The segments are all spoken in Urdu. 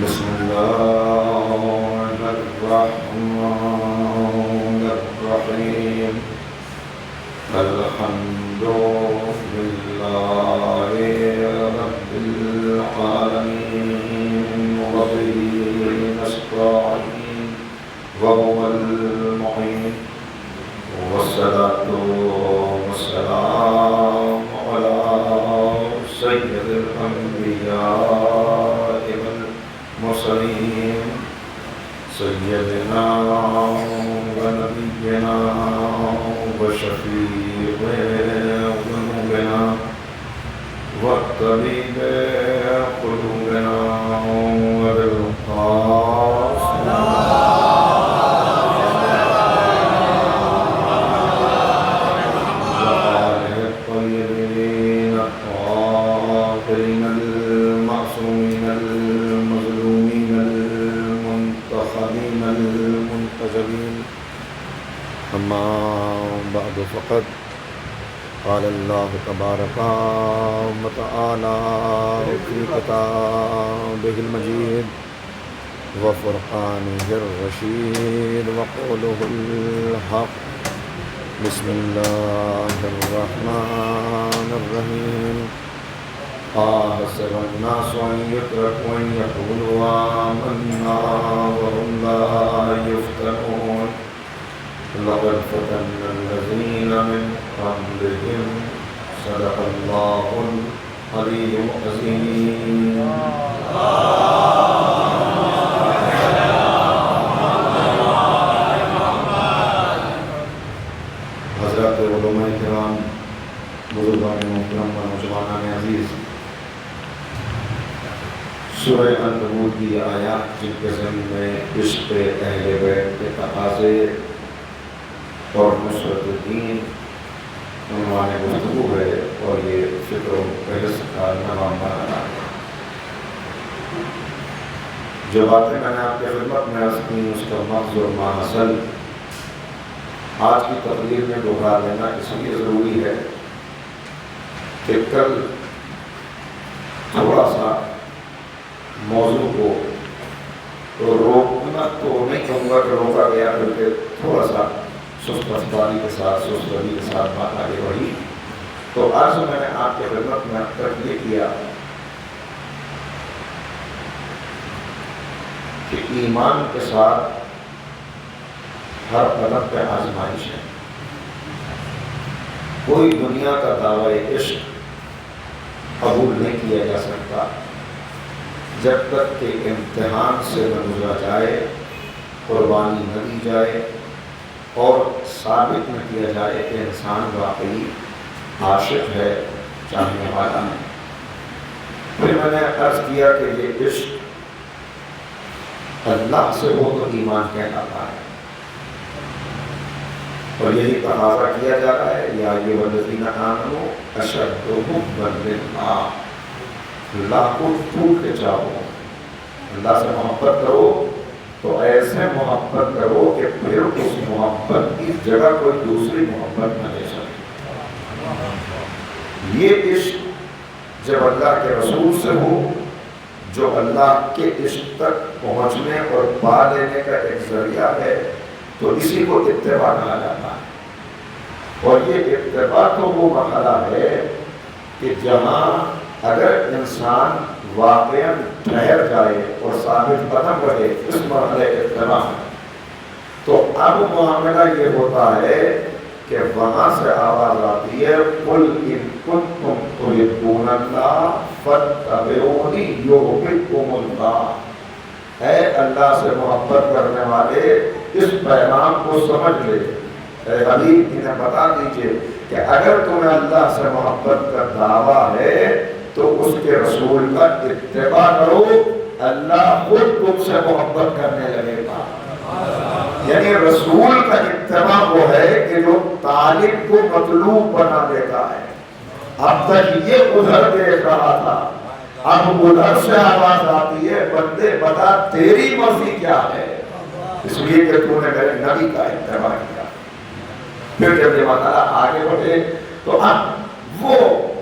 بسم الله الرحمن الرحيم الحمد لله رب العالمين وبه نستعين وهو المعين والصلاة والسلام على سيد الأنبياء والمرسلين سيدنا ونبينا وشفيع ذنوبنا وطبيب قلوبنا وبالقاسم الطيبين الطاهرين المعصومين المظلومين المنتخبين المنتجبين أما بعد فقد قال الله تبارك وتعالى في كتابه المجيد وفرقانه الرشيد وقوله الحق بسم الله الرحمن الرحيم أحسب الناس أن يتركوا أن يقولوا آمنا وهم لا يفتنون لقد فتنا الذين من قبلهم صدق الله العلي العظيم حضرات علماء کرام بزرگان محترم و نوجوانان عزیز سورہ عنکبوت کی آیات جن کے ضمن میں عشق اہل بیت کے تقاضے اور نصرت الدین عنوان گفتگو ہے اور یہ فکر و بحث کا نوامبر ہے۔ جو باتیں میں نے آپ کی خدمت میں عرض کی اس کا مغز اور ماحصل آج کی تقریر میں دوہرا لینا اس لیے ضروری ہے کہ کل تھوڑا سا موضوع کو روکنا تو نہیں کہوں گا کہ روکا گیا بلکہ تھوڑا سا سست افطاری کے ساتھ سست روی کے ساتھ بات آگے بڑھی، تو آج میں نے آپ کی خدمت میں اب تک یہ کیا کہ ایمان کے ساتھ ہر قدم پہ آزمائش ہے۔ کوئی دنیا کا دعوی عشق قبول نہیں کیا جا سکتا جب تک کہ امتحان سے نہ گزرا جائے، قربانی نہ دی جائے اور ثابت نہ کیا جائے کہ انسان واقعی عاشق ہے، چاہنے والا ہے۔ پھر میں نے عرض کیا کہ یہ عشق اللہ سے ہو تو ایمان کہلاتا ہے، اور یہی تقاضا کیا جا رہا ہے یا ایھا الذین آمنوا اشد حبا للہ، اللہ کو ٹوٹ کے چاہو، اللہ سے محبت کرو تو ایسے محبت کرو کہ پھر اس محبت کی جگہ کوئی دوسری محبت نہ لے سکے۔ یہ عشق جب اللہ کے رسول سے ہو جو اللہ کے عشق تک پہنچنے اور پا لینے کا ایک ذریعہ ہے تو اسی کو اتباع کہا جاتا ہے۔ اور یہ اتباع تو وہ مرحلہ ہے کہ جہاں اگر انسان واقعاً ٹھہر جائے اور ثابت قدم رہے اس مرحلے اتباع میں، تو اب معاملہ یہ ہوتا ہے کہ وہاں سے آواز آتی ہے قُلْ إِن كُنتُمْ تُحِبُّونَ اللَّهَ فَاتَّبِعُونِي يُحْبِبْكُمُ اللَّهُ۔ اے اللہ سے محبت کرنے والے اس پیغام کو سمجھ لے، اے حبیب انہیں بتا دیجئے کہ اگر تمہیں اللہ سے محبت کا دعویٰ ہے تو اس کے رسول کا اتباع کرو، اللہ خود تم سے محبت کرنے لگے گا۔ یعنی رسول کا اتباع وہ ہے کہ جو طالب کو مطلوب بنا دیتا ہے۔ اب تک یہ ادھر دیکھ رہا تھا، اب ادھر سے آواز آتی ہے بندے بتا تیری مرضی کیا ہے، اس لیے کہ تو نے میرے نبی کا اتباع کیا۔ پھر جب یہ مرحلہ آگے بڑھے تو اب وہ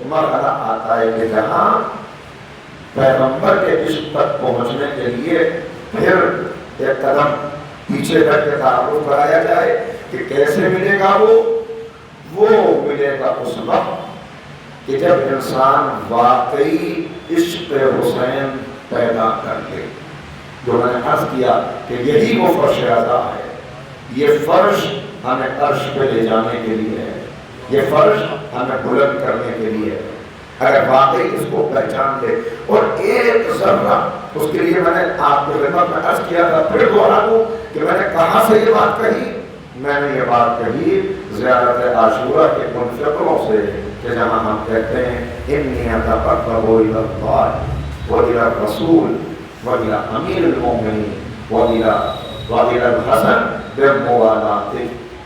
مرحلہ آتا ہے کہ جہاں پیغمبر کے عشق تک پہنچنے کے لیے پھر ایک قدم پیچھے کر کے تعارف کرایا جائے کہ کیسے ملے گا وہ ملے گا اس وقت کہ جب انسان واقعی عشق حسین پیدا کر لے. جو میں نے عرض کیا کہ یہی وہ فرش رضا ہے. یہ فرش ہمیں عرش پہ لے جانے کے لیے ہے, یہ فرش ہمیں بلند کرنے کے لیے ہے. اگر واقعی اس کو پہچان لے اور ایک ذرہ اس کے لیے, میں نے آپ کو خدمت میں عرض کیا تھا, پھر دوہرا دوں کہ میں نے کہاں سے یہ بات کہی. میں نے یہ بات کہی زیارت عاشورہ کے ان فقروں سے کہ جہاں ہم کہتے ہیں انی اتقرب الی اللہ والی الرسول والی امیر المؤمنین والی الحسن بموالاتہ.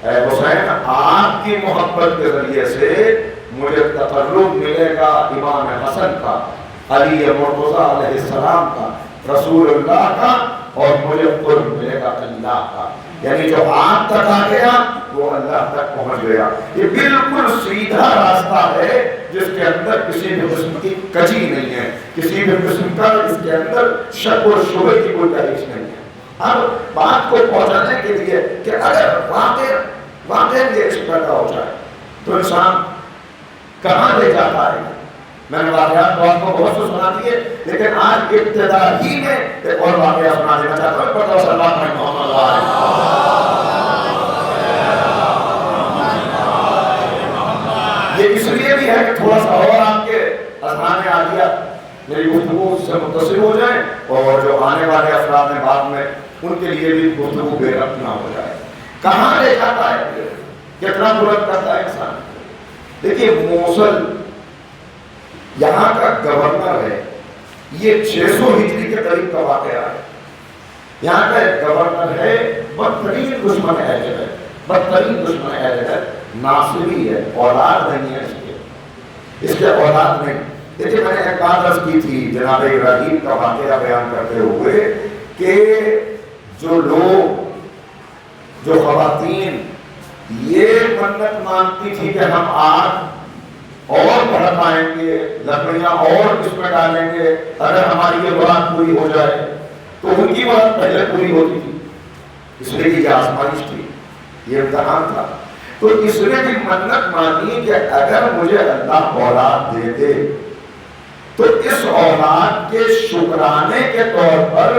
اے حسین, آپ کی محبت کے ذریعے سے مجھے تقرب ملے گا امام حسن کا, علی مرتضیٰ علیہ السلام کا, رسول اللہ کا, اور مجھے قرب ملے گا اللہ کا. یعنی جو آپ تک آ گیا وہ اللہ تک پہنچ گیا. یہ بالکل سیدھا راستہ ہے جس کے اندر کسی بھی قسم کی کجی نہیں ہے, کسی بھی قسم کا اس کے اندر شک و شبہ کی کوئی تاریخ نہیں ہے. اب بات کو پہنچانے کے لیے کہ اگر واقع یہ عشق پیدا ہو جائے تو انسان کہاں لے جاتا ہے. میں نے واقعات کو آپ کو بہت سے سنا دیے, لیکن آج ابتدا ہی میں ایک اور واقعہ سنا دینا چاہتا ہوں. پڑھتا ہوں صلی اللہ علیہ محمد. یہ اس لیے بھی ہے کہ تھوڑا سا اور آپ کے اذہان عالیہ میری گفتگو سے متصل ہو جائیں, اور جو آنے والے افراد ہیں بعد میں ان کے لیے بھی گفتگو بے ربط نہ ہو جائے. کہاں لے جاتا ہے, کتنا بلند کرتا ہے انسان. دیکھیے موصل یہاں کا گورنر ہے, یہ 600 ہجری کے قریب کا واقعہ ہے. یہاں کا ایک گورنر ہے, بدترین دشمن اہل ہے, بدترین دشمن اہل ہے, ناصری ہے, اولاد نہیں ہے اس کے اولاد نہیں. دیکھیے میں نے ایک بات عرض کی تھی جناب ابراہیم کا واقعہ بیان کرتے ہوئے کہ جو لوگ, جو خواتین یہ منت مانگتی تھی کہ ہم آگ اور بڑھائیں گے, لکڑیاں اور اس میں ڈالیں گے اگر ہماری یہ مراد پوری ہو جائے, تو ان کی مراد پہلے پوری ہوتی تھی. اس لیے یہ آزمائش تھی, یہ امتحان تھا. تو اس نے بھی منت مانی کہ اگر مجھے اللہ اولاد دے دے تو اس اولاد کے شکرانے کے طور پر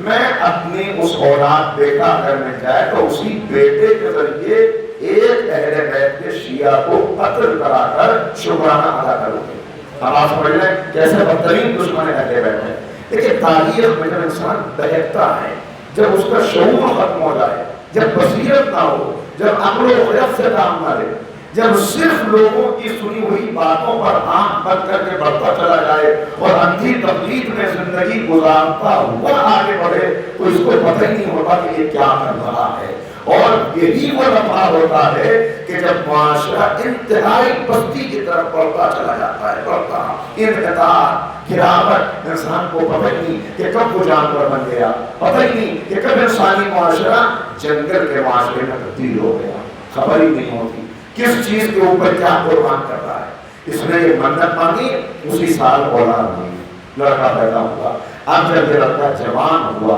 میں اپنی اس اولاد بیٹا اگر مل جائے تو اسی بیٹے کے ذریعے ایک اہل بیت کے شیعہ کو قتل کرا کر شکرانہ ادا کروں گے. اب آپ سمجھ لیں کیسے بدترین دشمن اہل بیت ہے. دیکھیے تاریخ میں جب انسان بہکتا ہے, جب اس کا شعور ختم ہو جائے, جب بصیرت نہ ہو, جب عقل و خرد سے کام نہ لے, جب صرف لوگوں کی سنی ہوئی باتوں پر آنکھ بند کر کے بڑھتا چلا جائے اور اندھی تقلید میں زندگی گزارتا ہوا آگے بڑھے, تو اس کو پتہ ہی نہیں ہوتا کہ یہ کیا کر رہا ہے. اور یہی وہ لمحہ ہوتا ہے کہ جب معاشرہ انتہائی پستی کی طرف بڑھتا چلا جاتا ہے, بڑھتا انحطاط گراوٹ, انسان کو پتہ ہی نہیں کہ کب وہ جانور بن گیا, پتہ ہی نہیں کہ کب انسانی معاشرہ جنگل کے معاشرے میں تبدیل ہو گیا, خبر ہی نہیں ہوتی کس چیز کے اوپر کیا قربان کر رہا ہے. اس نے یہ منت مانگی, اسی سال اولاد ہوئی, لڑکا پیدا ہوا. اب جب یہ لڑکا جوان ہوا,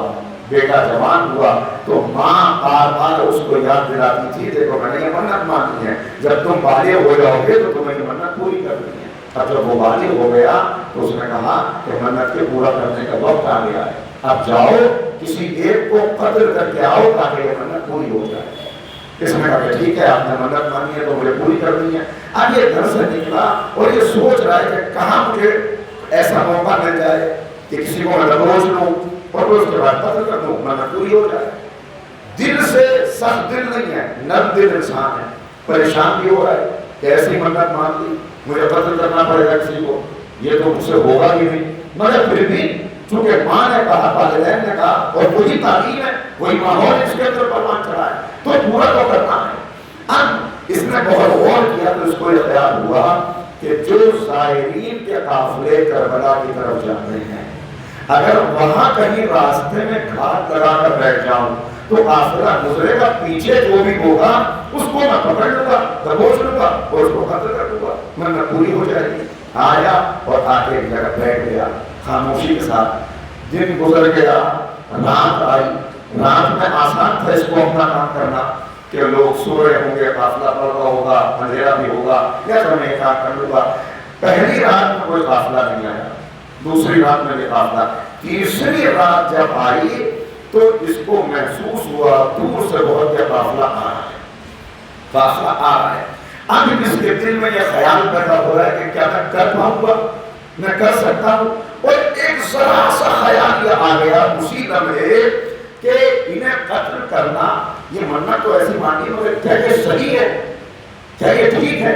بیٹا جوان ہوا, تو ماں بار بار اس کو یاد دلاتی تھی دیکھو میں نے یہ منت مانگی ہے, جب تم بالغ ہو جاؤ گے تو تمہیں یہ منت پوری کرنی ہے. اب جب وہ بالغ ہو گیا تو اس نے کہا کہ منت کے پورا کرنے کا وقت آ گیا ہے, اب جاؤ کسی ایک کو قتل کر کے آؤ تاکہ یہ منت پوری ہو جائے. اس نے کہا کہ ٹھیک ہے آپ نے منت مانی ہے تو مجھے پوری کرنی ہے. اب یہ گھر سے نکلا اور یہ سوچ رہا ہے کہ کہاں مجھے ایسا موقع مل جائے کہ کسی کو میں دبوچ لوں اور اس کے بعد قتل کر دوں, منت پوری ہو جائے. دل سے سخت دل نہیں ہے, نرم دل انسان ہے, پریشان بھی ہو رہا ہے کہ ایسی منت مان لی مجھے قتل کرنا پڑے گا کسی کو, یہ تو مجھ سے ہوگا ہی نہیں. مگر پھر بھی چونکہ ماں نے کہا, والدین نے کہا, اور وہی تعلیم ہے, وہی ماحول اس کے اندر پروان چڑھا ہے, تو پورا تو کرنا ہے. اب اس نے بہت غور کیا تو اس کو یہ خیال ہوا کہ جو زائرین کے قافلے کربلا کی طرف جاتے ہیں, اگر وہاں کہیں راستے میں گھاٹ لگا کر بیٹھ جاؤں تو قافلہ گزرے گا, پیچھے جو بھی ہوگا اس کو میں پکڑ لوں گا, دبوچ لوں گا اور اس کو قتل کر دوں گا, منت پوری ہو جائے گی. آیا اور آ کے ایک جگہ بیٹھ گیا. خاموشی کے ساتھ. دن گزر گیا، رات آئی. رات میں آسان تھا اس کو اپنا کام کرنا کہ لوگ سو رہے ہوں گے، قافلہ پڑ رہا ہوگا، اندھیرا بھی ہوگا، یا تو میں کام کر لوں گا. پہلی رات میں کوئی قافلہ نہیں آیا، دوسری رات میں بھی قافلہ. تیسری رات جب آئی تو اس کو محسوس ہوا دور سے بہت کہ قافلہ آ رہا ہے، قافلہ آ رہا ہے. اب اس کے دل میں یہ خیال پیدا ہو رہا ہے کہ کیا میں کر پاؤں گا، میں کر سکتا ہوں. اور ایک ذرا سا خیال یہ آ گیا اسی لمحے کہ انہیں قتل کرنا، یہ منت تو ایسی مانی مگر کیا یہ صحیح ہے، کیا یہ ٹھیک ہے.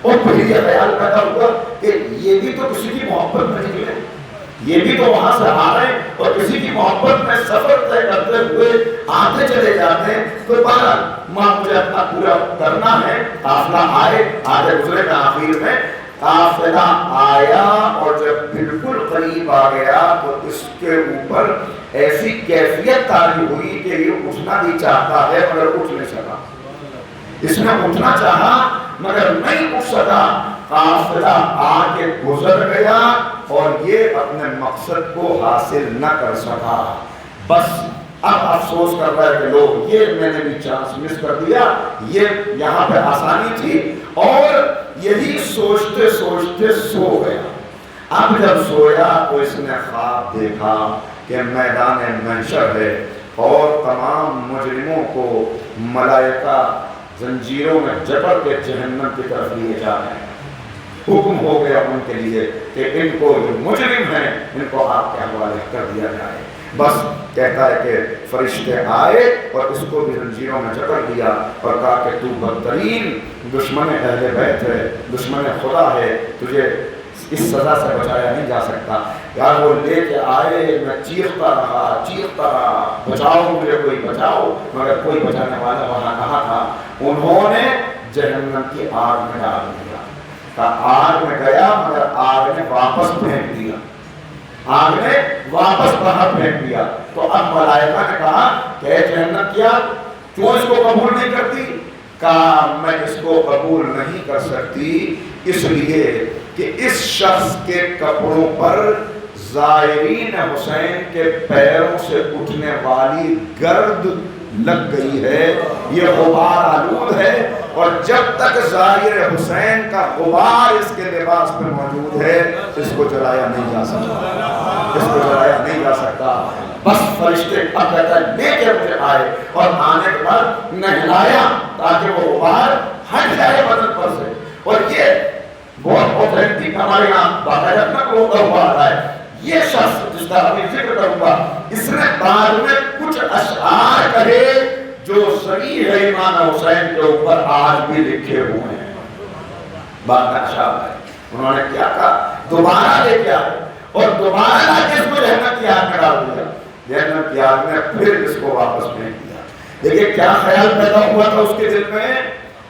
اور پھر یہ خیال پیدا ہوا کہ یہ بھی تو کسی کی محبت میں نکلے، یہ بھی تو وہاں سے آ رہے ہیں اور کسی کی محبت میں سفر طے کرتے ہوئے آتے چلے جاتے ہیں. تو بہرحال ماں مجھے اپنا پورا کرنا ہے. قافلہ آئے، آگے گزرے میں آخر میں قافلہ آیا اور جب بالکل قریب آ گیا تو اس کے اوپر ایسی کیفیت تاری ہوئی کہ یہ اٹھنا بھی چاہتا ہے مگر اٹھ نہیں سکا. اس نے اٹھنا چاہا مگر نہیں اٹھ سکا. قافلہ آ کے گزر گیا اور یہ اپنے مقصد کو حاصل نہ کر سکا. بس اب افسوس کر رہا ہے کہ لوگ یہ میں نے بھی چانس مس کر دیا، یہ یہاں پہ آسانی تھی. اور یہی سوچتے سوچتے سو گیا. اب جب سویا تو اس نے خواب دیکھا کہ میدان محشر ہے اور تمام مجرموں کو ملائکہ زنجیروں میں جکڑ کے جہنم کی طرف لیے جا رہے ہیں. حکم ہو گیا ان کے لیے کہ ان کو جو مجرم ہیں ان کو آپ کے حوالے کر دیا جائے. بس کہتا ہے کہ فرشتے آئے اور اس کو بھی زنجیروں میں جکڑ دیا اور کہا کہ تو بدترین دشمن اہل بیت ہے، دشمن خدا ہے، تجھے اس سزا سے بچایا نہیں جا سکتا. یار وہ لے کے آئے، میں چیختا رہا بچاؤ مجھے، کوئی بچاؤ، مگر کوئی بچانے والا وہاں کہاں تھا. انہوں نے جہنم کی آگ میں ڈال دیا. آگ میں گیا مگر آگ نے واپس پھینک دیا، آگ نے واپس باہر پھینک دیا. تو اب ملائکہ نے کہا کہ جہنم کیا کیوں اس کو قبول نہیں کرتی؟ کہا میں اس کو قبول نہیں کر سکتی اس لیے کہ اس شخص کے کپڑوں پر زائرین حسین کے پیروں سے اٹھنے والی گرد لگ گئی ہے، یہ غبار آلود ہے. اور جب تک زائر حسین کا غبار اس کے لباس میں موجود ہے اس کو جلایا نہیں جا سکتا، اس کو جلایا نہیں جا سکتا. بس فرشتے اب کہتا ہے لے کے مجھے آئے اور آنے کے بعد نہلایا تاکہ وہ غبار ہٹ جائے بدن پر سے. اور یہ بہت اوتھینٹک ہمارے یہاں باقاعدہ نقل ہوتا ہوا آتا ہے. یہ شخص جس کا ابھی ذکر کروں گا اس نے بعد میں کچھ اشعار کہے جو صحیح ہے امام حسین کے اوپر آج بھی لکھے ہوئے ہیں. بعد میں اشعار ہے انہوں نے کیا کہا، دوبارہ لے کے آئے اور دوبارہ لا کے اس کو جہنم کی آگ میں ڈال دیا. جہنم کی آگ میں پھر اس کو واپس پھینک دیا. دیکھیں کیا خیال پیدا ہوا تھا اس کے دل میں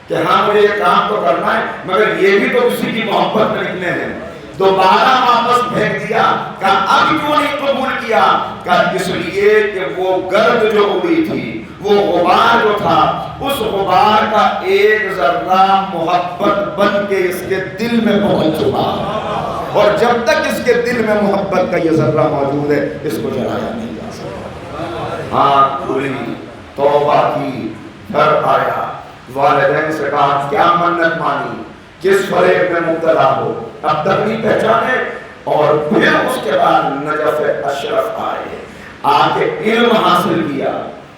کہ ہاں مجھے یہ کام تو کرنا ہے مگر یہ بھی تو کسی کی محبت میں نکلے ہیں. دوبارہ واپس پھینک دیا. کہا اب کیوں نہیں قبول کیا؟ کہا اس لیے کہ وہ گرد جو اڑی تھی، وہ غبار جو تھا، اس غبار کا ایک ذرہ محبت بن کے اس کے دل میں پہنچ چکا اور جب تک اس کے دل میں محبت کا یہ ذرہ موجود ہے اس کو جلایا نہیں جا سکتا. آنکھ کھلی، توبہ کی، گھر آیا، والدین سے کہا کیا منت مانی، کس فریب میں مبتلا ہو اب تک نہیں پہچانے. اور پھر اس کے بعد نجف اشرف آئے، آ کے علم حاصل کیا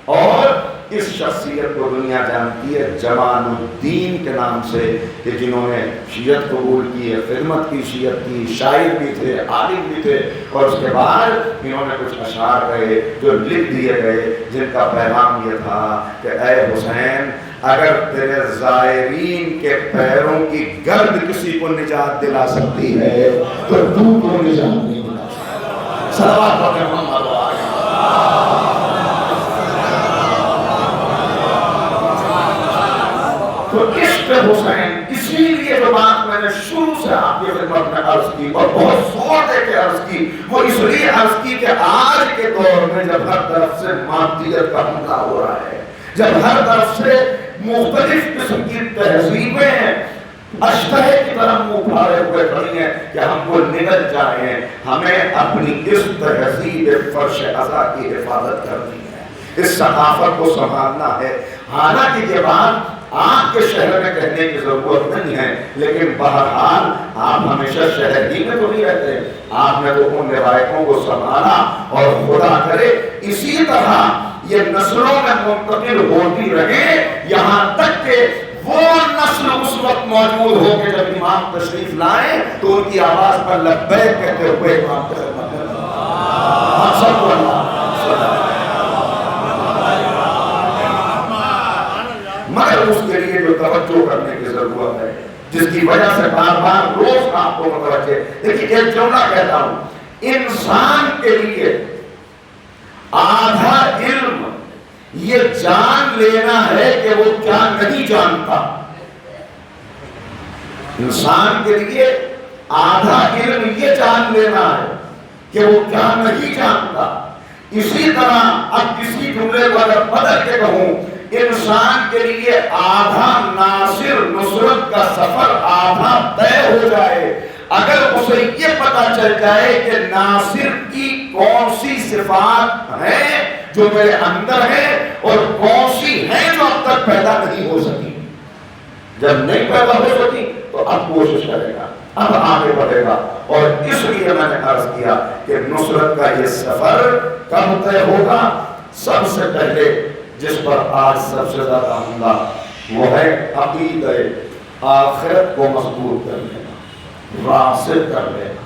اور اس شخصیت کو دنیا جانتی ہے جمال الدین کے نام سے کہ جنہوں نے شیعت قبول کی، خدمت کی شیعت کی، شاعر بھی تھے، عالم بھی تھے. اور اس کے بعد انہوں نے کچھ اشعار کہے جو لکھ دیے گئے جن کا پیغام یہ تھا کہ اے حسین اگر تیرے زائرین کے پیروں کی گرد کسی کو نجات دلا سکتی ہے تو تو کو نجات نہیں دلا سکتی. صلوات پڑھیں محمد و آلہ. تو عشق حسین، اسی لیے جو بات میں نے شروع سے آپ کی خدمت میں عرض کی اور بہت زور دے کے عرض کی، وہ اس لیے عرض کی کہ آج کے دور میں جب ہر طرف سے مادیت کا حملہ ہو رہا ہے، جب ہر طرف سے مختلف قسم کی تہذیبیں اشتہے کی طرح منہ پھاڑے ہوئے کھڑی ہیں کہ ہم کو نگل جائیں. ہمیں اپنی اس تہذیب فرش ازا کی حفاظت کرنی ہے, اس ثقافت کو سنبھالنا ہے. حالانکہ یہ بات آپ کے شہر میں کہنے کی ضرورت نہیں ہے, لیکن بہرحال آپ ہمیشہ شہر ہی میں تو نہیں رہتے, آپ نے تو ان روایتوں کو سنبھالا, اور خدا کرے اسی طرح یہ نسلوں میں منتقل ہوتی رہے, یہاں تک کہ وہ نسل اس وقت موجود ہو کہ جب امام تشریف لائیں تو ان کی آواز پر لبیک کہتے ہوئے امام تشریف مگر اس کے لیے جو توجہ کرنے کی ضرورت ہے, جس کی وجہ سے بار بار روز آپ کو متوجہ. دیکھیے ایک جملہ کہتا ہوں, انسان کے لیے آدھا علم یہ جان لینا ہے کہ وہ کیا نہیں جانتا. انسان کے لیے آدھا علم یہ جان لینا ہے کہ وہ کیا نہیں جانتا. اسی طرح اب کسی جملے کو اگر بدل کے کہوں, انسان کے لیے آدھا ناصر نصرت کا سفر آدھا طے ہو جائے اگر اسے یہ پتا چل جائے کہ ناصر کی کون سی صفات ہیں جو میرے اندر ہے اور کون سی ہیں جو اب تک پیدا نہیں ہو سکی. جب نہیں پیدا ہو سکی تو اب کوشش کرے گا, اب آگے بڑھے گا. اور اس لیے میں نے عرض کیا کہ نصرت کا یہ سفر کب طے ہوگا؟ سب سے پہلے جس پر آج سب سے زیادہ حملہ وہ ہے عقیدہ آخرت کو مضبوط کر لینا, راسخ کر لینا.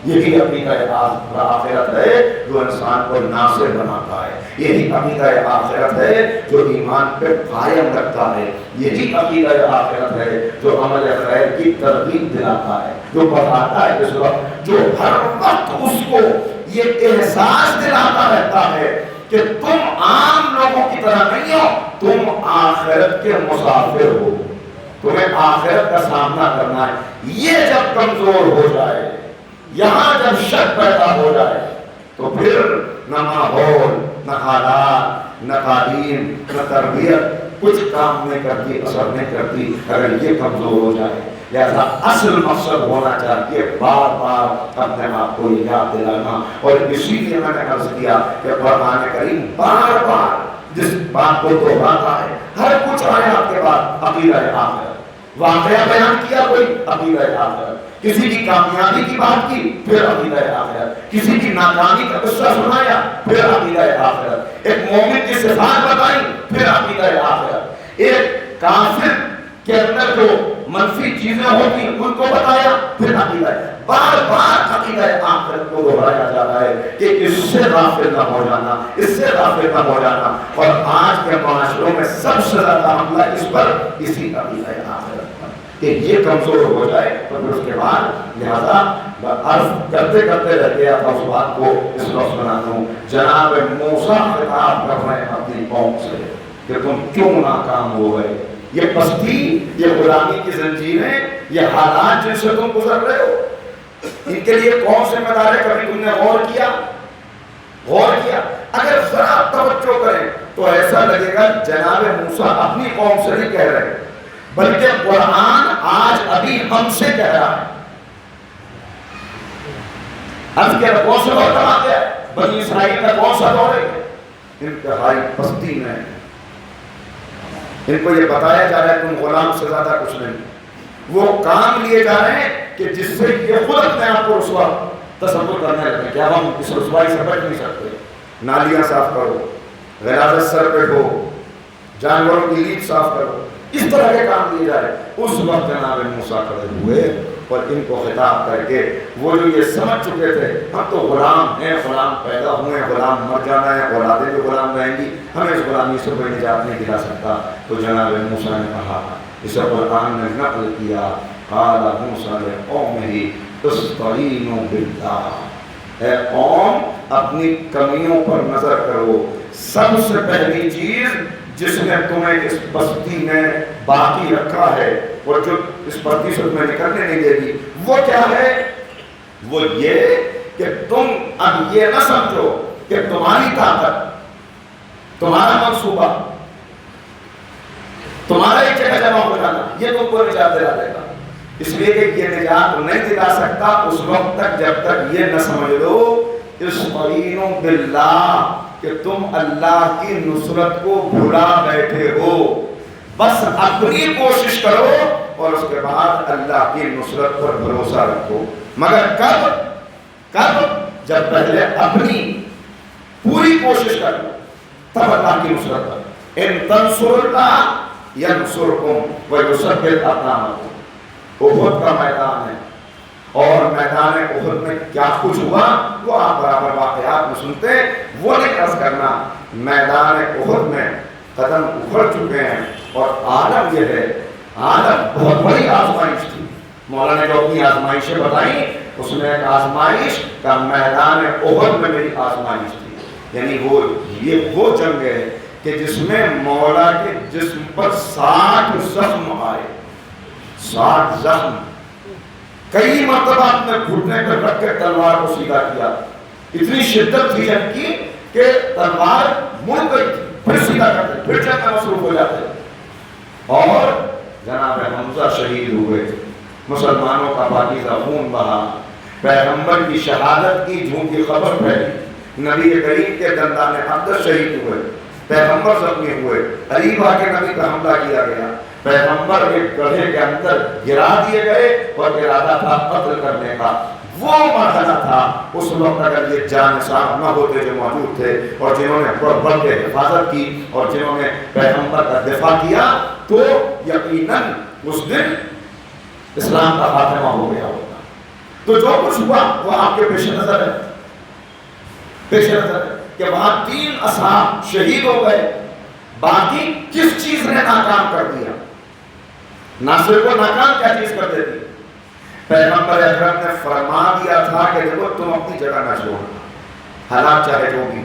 یہی عقیدہ آخرت ہے جو انسان کو ناصر بناتا ہے, یہی عقیدہ آخرت ہے جو ایمان پہ قائم رکھتا ہے, یہی عقیدہ آخرت ہے جو عمل خیر کی ترغیب دلاتا ہے, جو بڑھاتا ہے اس وقت, جو ہر وقت اس کو یہ احساس دلاتا رہتا ہے کہ تم عام لوگوں کی طرح نہیں ہو, تم آخرت کے مسافر ہو, تمہیں آخرت کا سامنا کرنا ہے. یہ جب کمزور ہو جائے, یہاں جب شک پیدا ہو جائے تو پھر نہ ماحول, نہ حالات, نہ تعلیم, نہ تربیت کچھ کام نہیں کرتی, اثر نہیں کرتی اگر یہ کمزور ہو جائے. لہذا اصل مقصد ہونا چاہیے بار بار اپنے آپ کو یاد دلانا. اور اسی لیے میں نے عرض کیا کہ قرآن کریم بار بار جس بات کو دہراتا ہے, ہر کچھ آیات کے بعد عقیدہ آخرت, واقعہ بیان کیا کوئی عقیدہ آخرت, کسی کی کامیابی کی بات کی پھر عقیدہ آخرت, کسی کی ناکامی کا قصہ سنایا پھر عقیدہ آخرت, ایک مومن کی صفات بتائی پھر عقیدہ آخرت, ایک کافر کے اندر جو منفی چیزیں ہوتی ان کو بتایا پھر عقیدہ. بار بار عقیدہ آخرت کو دہرایا جاتا ہے کہ اس سے غافل نہ ہو جانا, اس سے غافل نہ ہو جانا. اور آج کے معاشروں میں سب سے زیادہ حملہ اس پر اسی عقیدہ آخرت پر کہ یہ کمزور ہو جائے تو پھر اس کے بعد لہذا عرض کرتے کرتے رہ گیا تھا اس بات کو اس وقت بناتا ہوں. جناب موسیٰ خطاب کر رہے ہیں اپنی قوم سے کہ تم کیوں ناکام ہو گئے. یہ پستی, یہ غلامی کی زنجیریں, یہ حالات جن سے تم گزر رہے ہو, ان کے لیے کون ذمہ دار ہے؟ کبھی تم نے غور کیا؟ اگر ذرا توجہ کریں تو ایسا لگے گا جناب موسیٰ اپنی قوم سے نہیں کہہ رہے بلکہ قرآن آج ابھی ہم سے کہہ رہا ہے. اب کیا کون سا دور کہاں گیا؟ بنی اسرائیل کا کون سا دور ہے؟ انتہائی پستی میں ان کو یہ بتایا جا رہا ہے تم غلام سے زیادہ کچھ نہیں. وہ کام لیے جا رہے ہیں کہ جس سے یہ خود اپنے آپ کو رسوا تصور کرنے لگے کہ اب ہم اس رسوائی سے بچ نہیں سکتے. نالیاں صاف کرو, غلاظت سر پہ ڈھو, جانوروں کی لیٹ صاف کرو, اس طرح کے کام لیے جا رہے. اس وقت جناب موسیٰ کھڑے ہوئے اور ان کو خطاب کر کے وہ جو یہ سمجھ چکے تھے ہم تو غلام ہیں, غلام پیدا ہوئے, غلام مر جانا ہے, اولادیں جو غلام رہیں گی, ہمیں اس غلامی سے کوئی نجات نہیں دلا سکتا. تو جناب موسیٰ نے کہا, اسے قرآن نے نقل کیا, قال موسیٰ لقومہ استعینوا باللہ, اے قوم اپنی کمیوں پر نظر کرو. سب سے پہلی چیز جس نے تمہیں اس بستی میں باقی رکھا ہے اور جو اس بستی سے تمہیں نکلنے نہیں دے گی وہ کیا ہے؟ وہ یہ کہ تم اب یہ نہ سمجھو کہ تمہاری طاقت, تمہارا منصوبہ, تمہارا ایک جگہ جمع ہو جانا یہ تم کو نجات دلا دے گا. اس لیے کہ یہ نجات نہیں دلا سکتا اس وقت تک جب تک یہ نہ سمجھ لو استعینوا باللہ کہ تم اللہ کی نصرت کو بھلا بیٹھے ہو. بس اپنی کوشش کرو اور اس کے بعد اللہ کی نصرت پر بھروسہ رکھو. مگر کب جب پہلے اپنی پوری کوشش کر لو تب اللہ کی نصرت پر. ان تنصروا اللہ ینصرکم ویثبت اقدامکم. احد کا میدان ہے اور میدان احد میں کیا کچھ ہوا وہ آپ برابر واقعات میں سنتے ہیں. وہ نہیں عرض کرنا. میدان احد میں قدم اکھڑ چکے ہیں اور عالم یہ ہے عالم بہت بڑی آزمائش تھی. مولا نے جو اپنی آزمائشیں بتائیں اس میں ایک آزمائش کا میدان احد میں میری آزمائش تھی. یعنی وہ جنگ ہے کہ جس میں مولا کے جسم پر 60 زخم آئے. 60 زخم. کئی مرتبہ اپنے گھٹنے پر رکھ کے تلوار کو سیدھا کیا. اتنی شدت تھی جنگ کی کہ تلوار مڑ گئی تھی. پھر سیدھا کرتے پھر جنگ میں مصروف ہو جاتے. اور جناب حمزہ شہید ہوئے. مسلمانوں کا پاکیزہ خون بہا. پیغمبر کی شہادت کی جھوٹی خبر پھیلی. نبی کریم کے دندان اقدس شہید ہوئے. پیغمبر زخمی ہوئے. علی با کے نبی کا حملہ کیا گیا. پیغمبر ایک گڑھے کے اندر گرا دیے گئے اور ارادہ تھا قتل کرنے کا. وہ مرحلہ تھا. اس وقت اگر یہ جانشین نہ ہوتے جو موجود تھے اور جنہوں نے بڑھ کے حفاظت کی اور جنہوں نے پیغمبر کا دفاع کیا تو یقیناً اس دن اسلام کا خاتمہ ہو گیا ہوتا. تو جو کچھ ہوا وہ آپ کے پیش نظر ہے. پیش نظر ہے کہ وہاں 3 اصحاب شہید ہو گئے. باقی کس چیز نے ناکام کر دیا؟ ناصر کو ناکام کیا چیز کر دیتی؟ پیغمبر اکرم نے فرما دیا تھا کہ دیکھو تم اپنی جگہ نہ چھوڑنا. حالات چاہے جو بھی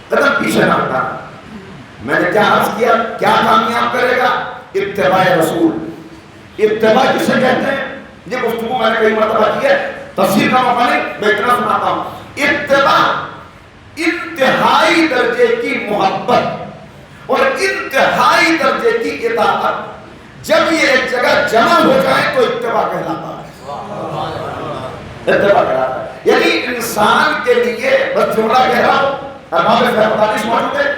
قدم پیچھے نہ ہٹانا. میں نے کیا عرض کیا کیا کامیاب کرے گا؟ اتباع رسول. اتباع کسے کہتے ہیں؟ یہ گفتگو میں نے کئی مرتبہ کی ہے. تفسیر کا موقع نہیں میں اتنا سناتا ہوں. اتباع انتہائی درجے کی محبت اور انتہائی درجے کی اطاعت جب یہ ایک جگہ جمع ہو جائے تو اتباع کہلاتا ہے. اتباع کہلاتا ہے. یعنی انسان کے لیے بس جملہ کہہ رہا ہوں ارباب فہم موجود ہے.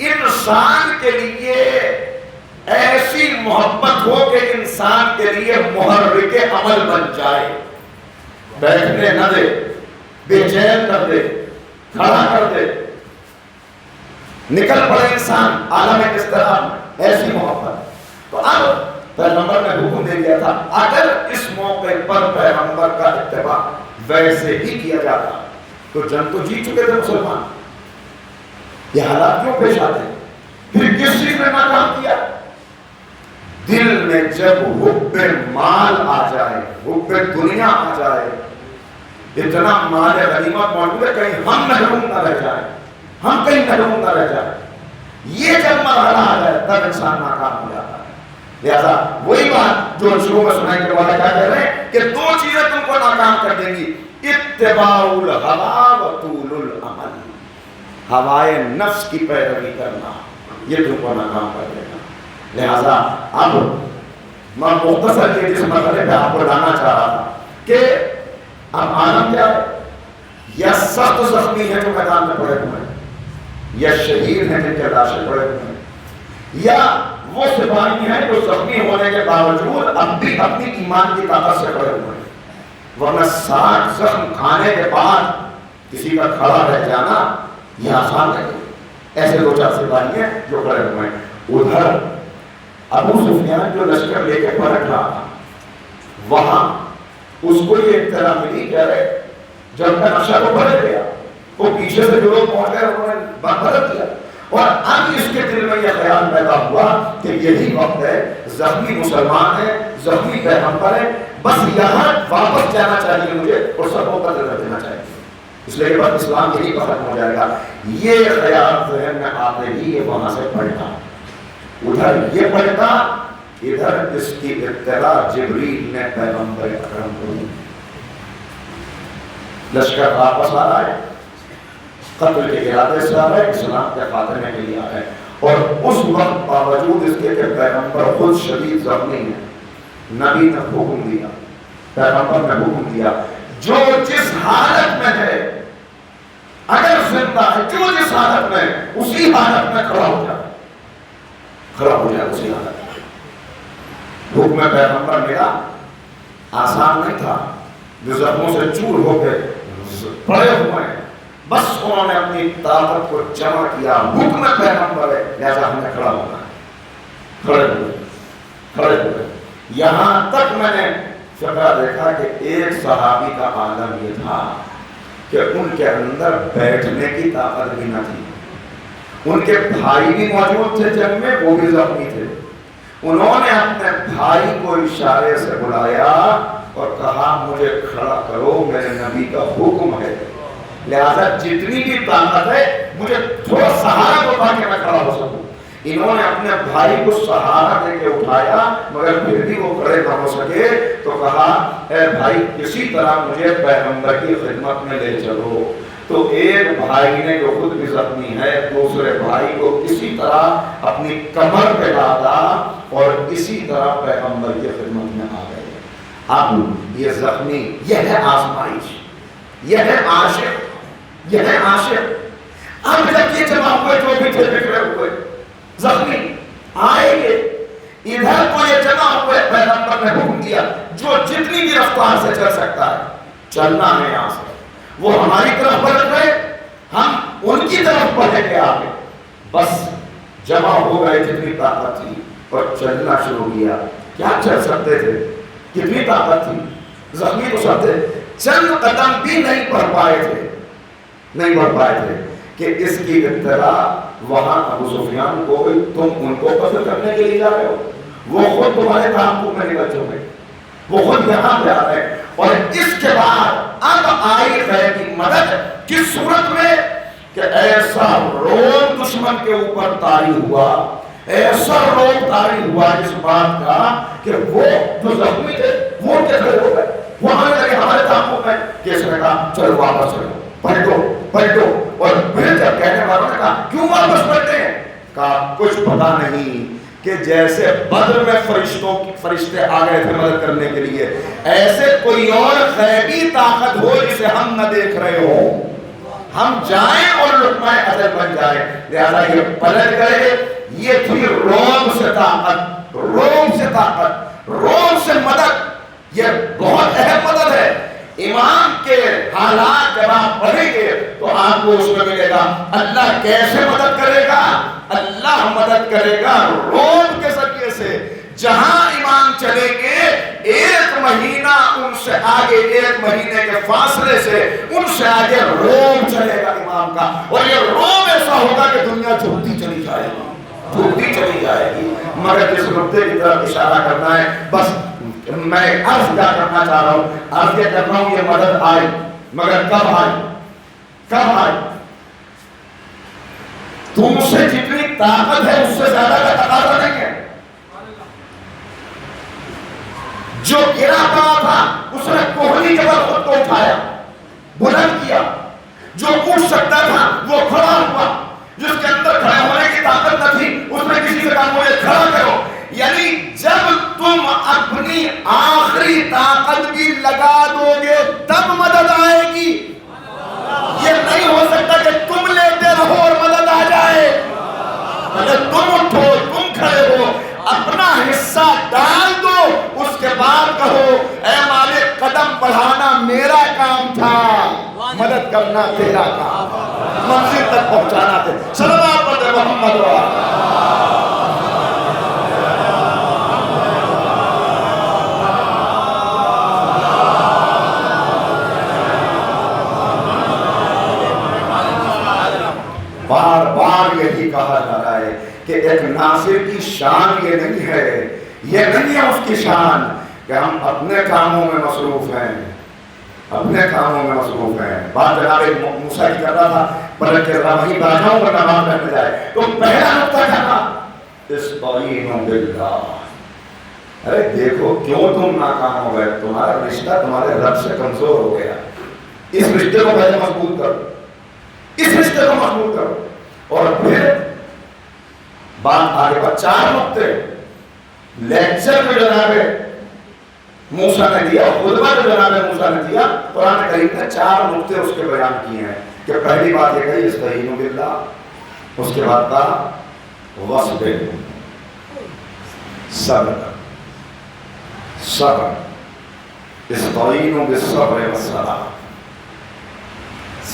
انسان کے لیے ایسی محبت ہو کہ انسان کے لیے محرک عمل بن جائے. بیٹھنے نہ دے, بے چین کر دے, کھڑا کر دے, نکل پڑے انسان عالم اضطراب میں. ایسی محبت. تو اب پیغمبر نے حکم دے دیا تھا اگر اس موقع پر پیغمبر کا اتباع ویسے ہی کیا جاتا تو جنگ تو جیت چکے تھے مسلمان. یہ حالات کیوں پیش آتے ہیں؟ پھر کس چیز نے ناکام کیا؟ دل میں جب حب مال آ جائے, حب دنیا آ جائے, اتنا مال غنیمت موجود ہے کہیں ہم محروم نہ رہ جائیں, ہم کہیں محروم نہ رہ جائیں. یہ جب مرحلہ آ جائے تب انسان ناکام ہو جاتا ہے. لہذا وہی بات جو شروع میں سنائی کے بعد کیا کہہ رہے ہیں کہ 2 چیزیں تم کو ناکام کر دیں گی. اتباع الہوی و طول الامل. ہوائے نفس کی پیروی کرنا یہ تم کو ناکام کر دے گا. لہذا اب میں مختصر یہ جس مرحلے پہ آپ کو لانا چاہ رہا تھا کہ اب عالم کیا ہے؟ یا سخت زخمی ہے جو میدان میں پڑے ہوئے ہیں, یا شہید ہیں جن کے لاشیں پڑے ہوئے ہیں, یا وہ سپاہی ہیں جو زخمی ہونے کے باوجود اب بھی اپنی ایمان کی طاقت سے پڑے ہوئے ہیں. ورنہ 60 زخم کھانے کے بعد کسی کا کھڑا رہ جانا یہ آسان نہیں. ایسے 2-4 سپاہی ہیں جو کھڑے ہوئے ہیں. ادھر ابو سفیان جو لشکر لے کے پلٹ رہا تھا وہاں اس کو یہ اطلاع ملی کہ جب کا نقشہ کو بدل گیا, وہ پیچھے سے جو لوگ پہنچ گئے انہوں نے بدل دیا. اور اب اس کے دل میں یہ خیال پیدا ہوا کہ یہی وقت ہے, زخمی مسلمان ہے, زخمی پیغمبر ہے, بس یہاں واپس جانا چاہیے مجھے اور سب کو قتل کر دینا چاہیے, اس لیے بس اسلام یہی ختم ہو جائے گا. یہ خیال ذہن میں آتے ہی یہ وہاں سے پلٹا. ادھر یہ پلٹا, ادھر اس کی اطلاع جبریل نے پیغمبر اکرم کو دی. لشکر واپس آ رہا ہے, قتل کے ارادے سے آ رہا ہے, اسلام کے خاتمے کے لیے آ رہا ہے. اور اس وقت باوجود اس کے کہ پیغمبر خود شدید زخمی ہیں, نبی نے حکم دیا، پیغمبر نے حکم دیا، جو جس حالت میں ہے، اگر زندہ ہے، جو جس حالت میں اسی حالت میں کھڑا ہو جائے، کھڑا ہو جائے اسی حالت میں۔ حکم پیغمبر ملا، آسان نہیں تھا، جو زخموں سے چور ہو کے پڑے ہوئے ہیں، بس انہوں نے اپنی طاقت کو جمع کیا، حکم پیغمبر ہے، لہذا ہم نے کھڑا ہونا ہے، کھڑے ہوئے۔ یہاں تک میں نے فقہ دیکھا کہ ایک صحابی کا عالم یہ تھا کہ ان کے اندر بیٹھنے کی طاقت بھی نہ تھی، ان کے بھائی بھی موجود تھے جنگ میں، وہ بھی زخمی تھے، انہوں نے اپنے بھائی کو اشارے سے بلایا اور کہا مجھے کھڑا کرو، میرے نبی کا حکم ہے، لہذا جتنی بھی طاقت ہے مجھے تھوڑا سہارا دو تاکہ میں کھڑا ہو سکوں۔ انہوں نے اپنے بھائی کو سہارا دے کے اٹھایا، مگر پھر بھی وہ کھڑے نہ ہو سکے، تو کہا اے بھائی کسی طرح مجھے پیغمبر کی خدمت میں لے چلو۔ تو ایک بھائی نے جو خود بھی زخمی ہے، دوسرے بھائی کو کسی طرح اپنی کمر پہ لادا اور اسی طرح پیغمبر کی خدمت میں آ گئے۔ اب یہ زخمی، یہ ہے آزمائش، یہ ہے عاشق، یہ ہے عاشق۔ اب جب یہ جمع ہوئے جو بھی تھے بکھرے ہوئے زخمی آئیں گے، ادھر کو یہ جمع ہوئے، پیغمبر نے حکم دیا جو جتنی بھی رفتار سے چل سکتا ہے چلنا ہے یہاں سے، وہ ہماری طرف بڑھ گئے، ہم ان کی طرف بڑھیں گے آگے۔ بس جمع ہو گئے جتنی طاقت تھی اور چلنا شروع کیا۔ کیا چل سکتے تھے؟ کتنی طاقت تھی؟ زخمی تو سب تھے، چند قدم بھی نہیں بڑھ پائے تھے، نہیں بڑھ پائے تھے کہ اس کی اطلاع وہاں ابو سفیان کو ہوئی، تم ان کو قتل کرنے کے لیے جا رہے ہو، وہ خود تمہارے تعاقب میں نکل چکے، وہ خود یہاں پہ آ رہے۔ اور اس کے بعد اب آئی غیب کی مدد کس صورت میں کہ ایسا روب دشمن کے اوپر طاری ہوا، ایسا روب طاری ہوا اس بات کا کہ وہ جو زخمی تھے وہ کے کھڑے ہو گئے، وہ آنے لگے ہمارے تعاقب میں، کہ اس نے کہا چلو واپس چلو، پلٹو پلٹو۔ اور پھر جب کہنے والوں نے کہا کیوں واپس پلٹے ہیں، کہا کچھ پتا نہیں کہ جیسے بدر میں فرشتے آ گئے تھے مدد کرنے کے لیے، ایسے کوئی اور غیبی طاقت ہو جسے ہم نہ دیکھ رہے ہو، ہم جائیں اور لقمہ اجل بن جائیں، لہذا یہ پلٹ گئے۔ یہ تھی روم سے طاقت، روم سے طاقت، روم سے مدد، یہ بہت اہم مدد ہے۔ امام کے حالات جب آپ پڑھیں گے تو آپ کو اس میں ملے گا اللہ کیسے مدد کرے گا، اللہ مدد کرے گا روم کے ذریعے سے۔ جہاں امام چلیں گے ایک مہینہ ان سے آگے، ایک مہینے کے فاصلے سے ان سے آگے روم چلے گا امام کا، اور یہ روم ایسا ہوگا کہ دنیا جھکتی چلی جائے گی، جھکتی چلی جائے گی۔ مگر جس نقطے کی طرف اشارہ کرنا ہے، بس میں عرض کیا کرنا چاہ رہا ہوں، عرض یہ کر رہا ہوں، یہ مدد آئی، مگر کب آئی؟ کب آئی؟ تم سے جتنی طاقت ہے اس سے زیادہ کا تقاضا نہیں ہے۔ جو گرا پڑا تھا اس نے کوہنی کے بعد خود کو اٹھایا، بلند کیا، جو اٹھ سکتا تھا وہ کھڑا ہوا، جس کے اندر کھڑے ہونے کی طاقت نہ تھی اس نے کسی سے کہا مجھے کھڑا کرو۔ یعنی جب تم اپنی آخری طاقت بھی لگا دو گے تب مدد آئے گی۔ یہ نہیں ہو سکتا کہ تم لیتے رہو اور مدد آ جائے۔ اگر تم اٹھو، تم کھڑے ہو، اپنا حصہ ڈال دو، اس کے بعد کہو اے مالک قدم بڑھانا میرا کام تھا، مدد کرنا تیرا کام، منزل تک پہنچانا تیرا۔ صلوات پڑھتے محمد بار بار یہی کہا جا رہا ہے کہ ایک ناصر کی شان یہ نہیں ہے، یہ نہیں ہے اس کی شان کہ ہم اپنے کاموں میں مصروف ہیں، اپنے کاموں میں مصروف ہیں۔ بات جناب موسیٰ کی کر رہا تھا، پلٹ کے رہا وہیں بیٹھا ہوں ورنہ نماز پڑھنے جائے، تو پہلا نقطہ کیا تھا؟ استعینوا باللہ۔ ارے دیکھو کیوں تم ناکام ہو گئے، تمہارا رشتہ تمہارے رب سے کمزور ہو گیا، اس رشتے کو پہلے مضبوط کرو، اس رشتے کو مضبوط کرو۔ اور پھر بات آگے پر 4 نقطے لیکچر میں جناب موسیٰ نے دیا، خطبہ جو جناب موسیٰ نے دیا، قرآن کریم نے 4 نقطے اس کے بیان کیے ہیں کہ پہلی بات یہ کہی استعینوا باللہ، اس کے بعد کہا واصبروا، صبر، استعینوا بالصبر والصلاۃ،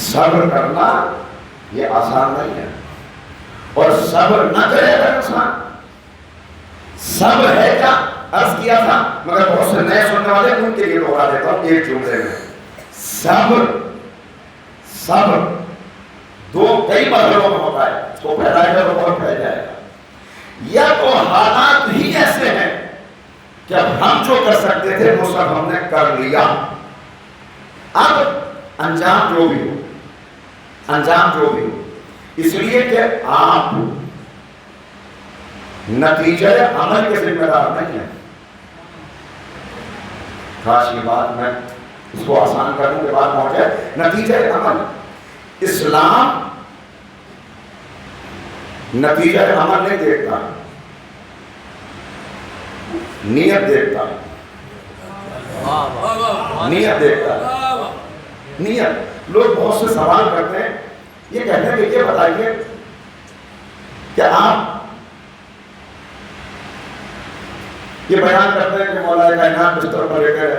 صبر کرنا یہ آسان نہیں ہے، اور صبر نہ کرے گا انسان، صبر ہے کیا عرض کیا تھا، مگر بہت سے نئے سننے والے ان کے لیے دوہرا دیتا ہوں ایک جملے میں. صبر دو کئی مرحلوں میں ہوتا ہے، اس کو پھیلائے گا تو بہت پھیل جائے گا. یا تو حالات ہی ایسے ہیں کہ اب ہم جو کر سکتے تھے وہ سب ہم نے کر لیا، اب انجام جو بھی ہو، اس لیے کہ آپ نتیجہ عمل کے ذمہ دار نہیں ہیں. کاش یہ بات میں اس کو آسان کر دوں کہ بات پہنچ جائے. نتیجہ عمل، اسلام نتیجہ عمل نہیں دیکھتا، نیت دیکھتا ہے. نیت. لوگ بہت سے سوال کرتے ہیں، یہ کہتے ہیں کہ یہ بتائیے کہ آپ یہ بیان کرتے ہیں کہ مولا کائنات بستر پر لے کر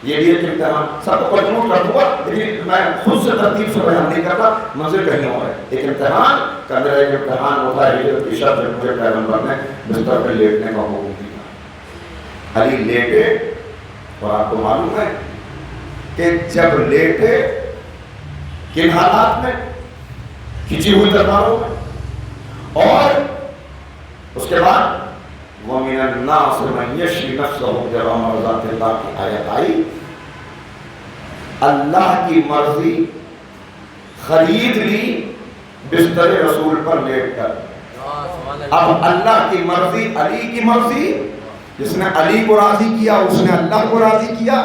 یہ بھی ایک امتحان، سب کو نوٹ کر دوں گا لیکن میں خود سے ترتیب سے بیان نہیں کرتا، منزل کہیں اور ہے. ایک امتحان کا میرا ایک امتحان ہوتا ہے ہجرت کی شب جب مجھے پیغمبر نے بستر پر لیٹنے کا حکم دیا. علی لیٹے، اور آپ کو معلوم ہے کہ جب لیٹے کن حالات میں، کھچی ہوئی تلواروں میں، اور اس کے بعد وَمِنَ النَّاسِ مَن يَشْرِي نَفْسَهُ ابْتِغَاءَ مَرْضَاتِ اللَّهِ کی آیت آئی. اللہ کی مرضی خرید لی بستر رسول پر لیٹ کر. اب اللہ کی مرضی، علی کی مرضی، جس نے علی کو راضی کیا اس نے اللہ کو راضی کیا،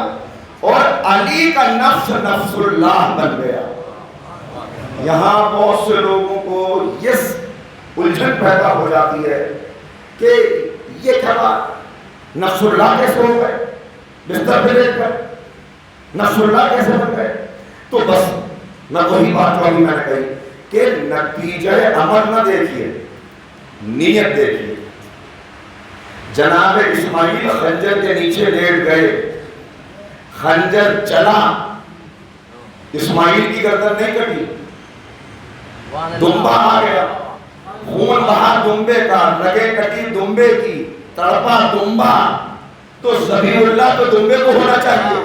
اور علی کا نفس نفس اللہ بن گیا. یہاں بہت سے لوگوں کو یہ الجھن پیدا ہو جاتی ہے کہ یہ کیا بات، نفس اللہ کیسے ہو گئے بستر پہ لیٹ کر، نفس اللہ کیسے بن گئے. تو بس نہ وہی بات جو ابھی میں نے کہی کہ نتیجہ عمل نہ دیکھیے، نیت دیکھیے. جناب اسماعیل خنجر کے نیچے لیٹ گئے، خنجر چلا، اسماعیل کی گردن نہیں کٹی، دمبا آ گیا، خون بہا دمبے کا، رگیں کٹی دمبے کی، تڑپا دمبا. تو ذبیح اللہ تو دمبے کو ہونا چاہیے،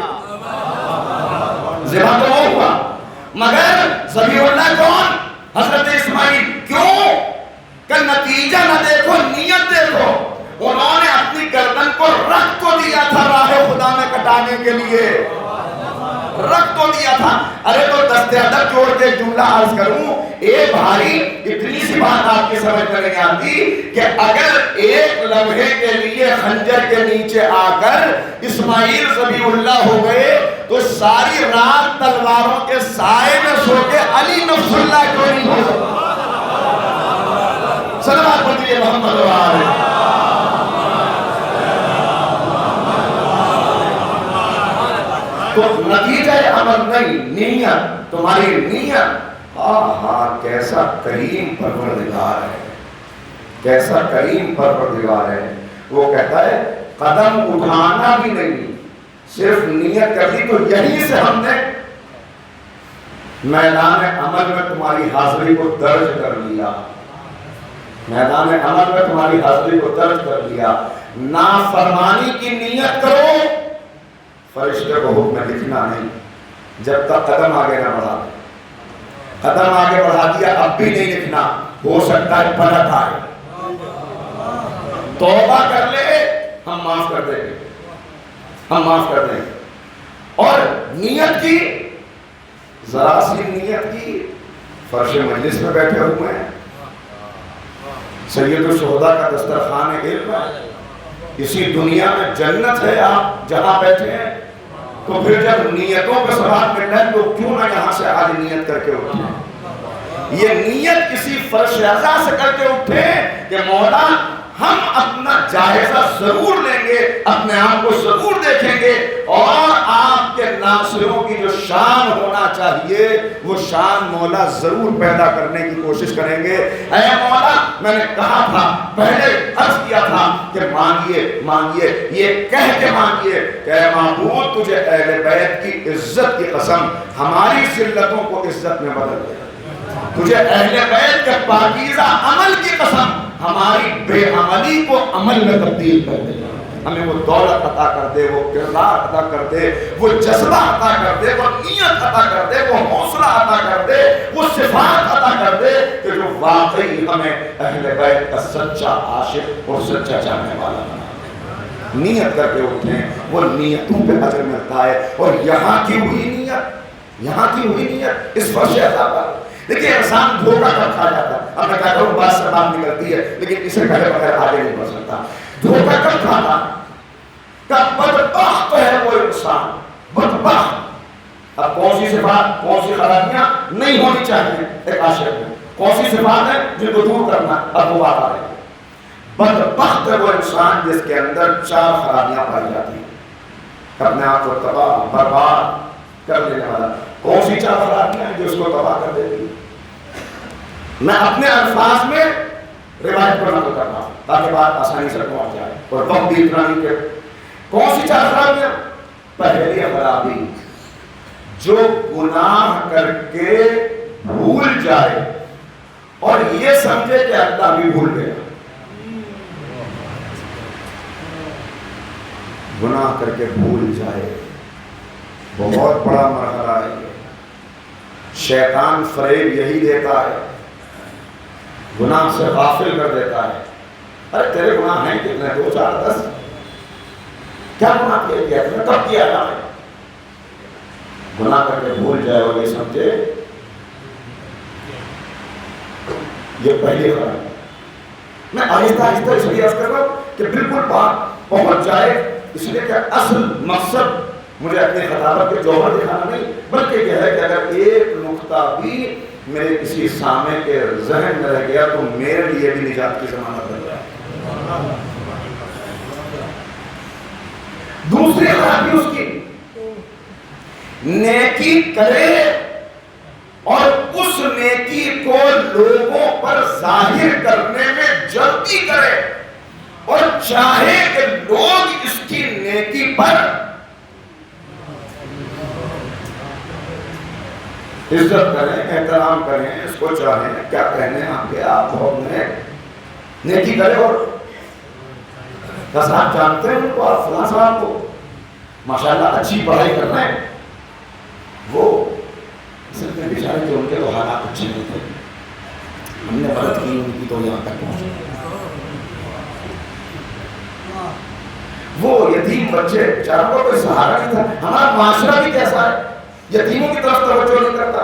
ذبح تو وہ ہوا، مگر ذبیح اللہ کون؟ حضرت اسماعیل. کیوں کہ نتیجہ نہ دیکھو، نیت دیکھو. انہوں نے اپنی گردن کو رکھ تو دیا تھا راہ خدا میں کٹانے کے لیے، رکھ تو دیا تھا. ارے تو دست ادب جوڑ کے جملہ عرض کروں، اے بھائی اتنی سی بات آپ کی سمجھ میں نہیں آتی کہ اگر ایک لمحے کے لیے خنجر کے نیچے آ کر اسماعیل ذبیح اللہ ہو گئے تو ساری رات تلواروں کے سائے میں سو کے علی نفس اللہ کیوں نہیں ہو سکتا؟ صلوات پڑھیے محمد وآلہ. تو نتیجہ عمل نہیں، نیت، تمہاری نیت. کیسا کریم پروردگار ہے، کیسا کریم پروردگار ہے. وہ کہتا ہے قدم اٹھانا بھی نہیں، صرف نیت کر دی. تو یہیں سے ہم نے میدان عمل میں تمہاری حاضری کو درج کر لیا، میدان عمل میں تمہاری حاضری کو درج کر لیا. نافرمانی کی نیت کرو، فرشتے کو حکم لکھنا نہیں جب تک قدم آگے نہ بڑھا. قدم آگے بڑھا دیا اب بھی نہیں لکھنا، ہو سکتا ہے پلٹ آئے. توبہ کر لے، ہم معاف کر دیں گے، ہم معاف کر دیں گے. اور نیت کی، ذرا سی نیت کی، فرش مجلس میں بیٹھے ہوئے ہیں، سید الشہداء کا دسترخوان علم ہے، اسی دنیا میں جنت ہے آپ جہاں بیٹھے ہیں. تو پھر جب نیتوں کا سوال ملنا ہے تو کیوں نہ یہاں سے آج نیت کر کے اٹھیں. یہ نیت کسی فرش اعضا سے کر کے اٹھیں کہ مولا ہم اپنا جائزہ ضرور لیں گے، اپنے آپ کو ضرور دیکھیں گے، اور آپ کے ناصروں کی جو شان ہونا چاہیے وہ شان مولا ضرور پیدا کرنے کی کوشش کریں گے۔ اے مولا، میں نے کہا تھا، پہلے عرض کیا تھا کہ مانگیے مانگیے، یہ کہہ کے مانگیے کہ اے معبود تجھے اہل بیت کی عزت کی قسم ہماری ذلتوں کو عزت میں بدل دے، تجھے اہل بیت کے پاکیزہ عمل کی قسم ہماری بے عملی کو عمل میں تبدیل کر دے، ہمیں وہ دولت عطا کر دے، وہ کردار عطا کر دے، وہ جذبہ عطا کر دے، وہ نیت عطا کر دے، وہ حوصلہ عطا کر دے، وہ صفات عطا کر دے کہ جو واقعی ہمیں اہل بیت کا سچا عاشق اور سچا چاہنے والا بنا۔ نیت کر کے اٹھیں، وہ نیتوں پہ اجر ملتا ہے، اور یہاں کی ہوئی نیت اس فرش عطا پر دیکھیے انسان دھوکہ کب کھا جاتا ہے۔ اب میں کہتا ہوں بات سے بات نکلتی ہے لیکن اسے کہے بغیر آگے نہیں بڑھ سکتا۔ دھوکہ کب کھاتا کب بدبخت ہے وہ انسان، بدبخت۔ اب کون سی صفات، کون سی خرابیاں نہیں ہونی چاہیے ایک عاشق میں، کون سی صفات ہیں جن کو دور کرنا، اب وہ بات آ رہی ہے۔ بدبخت ہے وہ انسان جس کے اندر 4 خرابیاں پائی جاتی ہیں، اپنے آپ کو تباہ برباد کر دینے والا۔ کون سی 4 خرابیاں ہیں جو اس کو تباہ کر دیتی ہیں؟ میں اپنے الفاظ میں روایت کو نقل کرنا ہوں تاکہ بات آسانی سے پہنچ جائے، اور وقت بھی اتنا نہیں کہ کون سی 4 خرابیاں؟ پہلی خرابی، جو گناہ کر کے بھول جائے اور یہ سمجھے کہ اللہ بھی بھول گیا۔ گناہ کر کے بھول جائے، بہت بڑا مرحلہ ہے یہ۔ شیطان فریب یہی دیتا ہے، گناہ سے غافل کر دیتا ہے۔ ارے تیرے گناہ ہیں کتنے؟ 2 4 10 کیا گناہ کیا تم نے؟ کب کیا تھا؟ گناہ کر کے بھول جائے اور یہ سمجھے، یہ پہلی خرابی۔ میں آہستہ آہستہ اس لیے عرض کر رہا ہوں کہ بالکل بات پہنچ جائے، اس لیے کہ اصل مقصد مجھے اپنی خطابت کے جوہر دکھانا نہیں، بلکہ یہ ہے کہ اگر ایک نقطہ بھی میرے کسی سامع کے ذہن میں رہ گیا تو میرے لیے بھی نجات کی ضمانت بن جائے۔ دوسری خرابی اس کی، نیکی کرے اور اس نیکی کو لوگوں پر ظاہر کرنے میں جلدی کرے، اور چاہے کہ لوگ اس کی نیکی پر عزت کریں، احترام کریں، اس کو چاہیں، کیا کہنے آگے آپ ہونے نیکی کرے۔ اور صاحب جانتے ہیں ان کو، آپ فلاں صاحب کو ماشاءاللہ اچھی پڑھائی کر رہے ہیں، وہ اصل میں بیچارے کہ ان کے تو حالات اچھے نہیں تھے، ہم نے مدد کی ان کی تو یہاں تک پہنچے۔ وہ یتیم بچے بیچاروں کو کوئی سہارا نہیں تھا۔ ہمارا معاشرہ بھی کیسا ہے، یتیموں کی طرف توجہ نہیں کرتا۔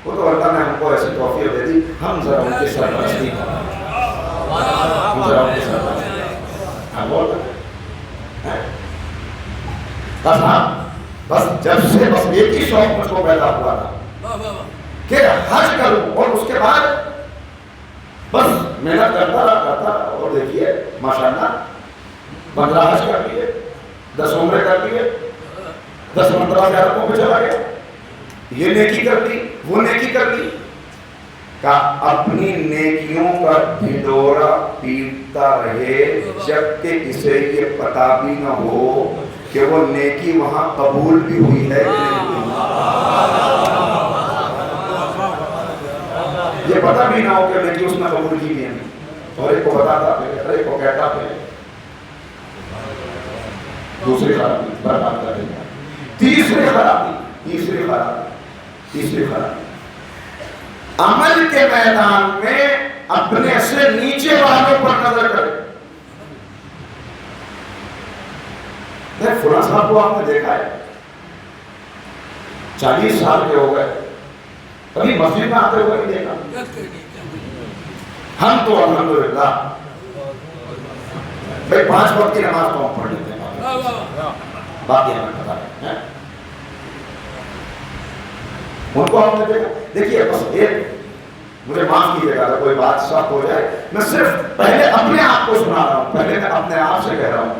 وہ تو اللہ نے ہم کو ایسی توفیق دے دی، ہم ذرا ان کی سرپرستی کریں، ہم ذرا ان کی سرپرستی کریں۔ ہم بول رہے ہیں بس جب سے بس ایک ہی شوق مجھ کو پیدا ہوا تھا کہ حج کروں، اور اس کے بعد بس محنت کرتا رہا، اور دیکھیے ماشاءاللہ 15 حج کر لیے، 10 عمرے کر لیے، 10 مرتبہ زیارتوں پہ چلا گیا، یہ نیکی کر دی، وہ نیکی کر دی۔ کہ اپنی نیکیوں کا ڈھنڈورا پیٹتا رہے جب کہ اسے یہ پتا بھی نہ ہو کہ وہ نیکی وہاں قبول بھی ہوئی ہے کہ نہیں ہوئی۔ یہ پتا بھی نہ ہو کہ نیکی اس نے قبول کی بھی نہیں، اور ایک کو بتاتا پھر، اور ایک کو کہتا پھر۔ دوسری خرابی برباد کر دیا۔ تیسری خرابی عمل کے میدان میں اپنے سے نیچے والوں پر نظر کرے۔ فلاں صاحب کو آپ نے دیکھا ہے 40 سال کے ہو گئے، کبھی مسجد میں آتے ہوئے نہیں دیکھا۔ ہم تو الحمدللہ بھائی 5 وقت کی نماز تو ہم پڑھ لیتے ہیں، باقی ہمیں پتا ہے۔ ان کو ہم نے دیکھا، دیکھیے بس ایک مجھے معاف کیجیے گا اگر کوئی بات سخت ہو جائے، میں صرف پہلے اپنے آپ کو سنا رہا ہوں، پہلے میں اپنے آپ سے کہہ رہا ہوں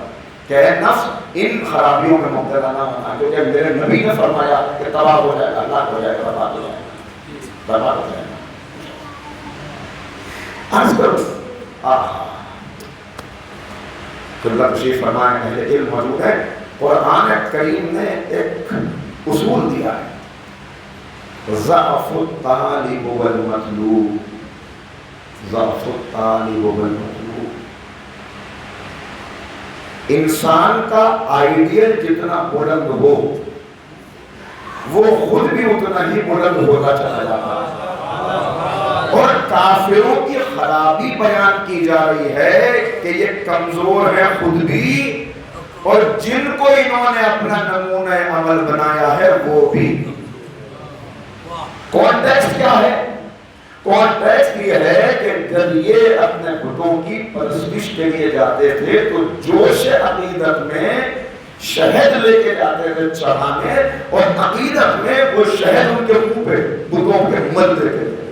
کہ اے نفس ان خرابیوں میں مبتلا نہ ہونا، کیونکہ میرے نبی نے فرمایا کہ تباہ ہو جائے گا، ہلاک ہو جائے گا، برباد ہو جائے گا، برباد ہو جائے گا۔ عرض کرو قبلہ تشریف فرمائے، اہل علم موجود ہے، قرآن کریم نے ایک اصول دیا ہے، ضعف الطالب والمطلوب، ضعف الطالب والمطلوب۔ انسان کا آئیڈیل جتنا بلند ہو وہ خود بھی اتنا ہی بلند ہوتا چلا جاتا ہے، اور کافروں کی خرابی بیان کی جا رہی ہے کہ یہ کمزور ہے خود بھی، اور جن کو انہوں نے اپنا نمونہ عمل بنایا ہے وہ بھی۔ کانٹیکسٹ کیا ہے؟ کانٹیکسٹ یہ ہے کہ جب یہ اپنے بتوں کی پرستش کے لیے جاتے تھے تو جوش عقیدت میں شہد لے کے جاتے تھے چڑھانے، اور عقیدت میں وہ شہد ان کے منہ پہ بتوں پہ مل دیتے تھے،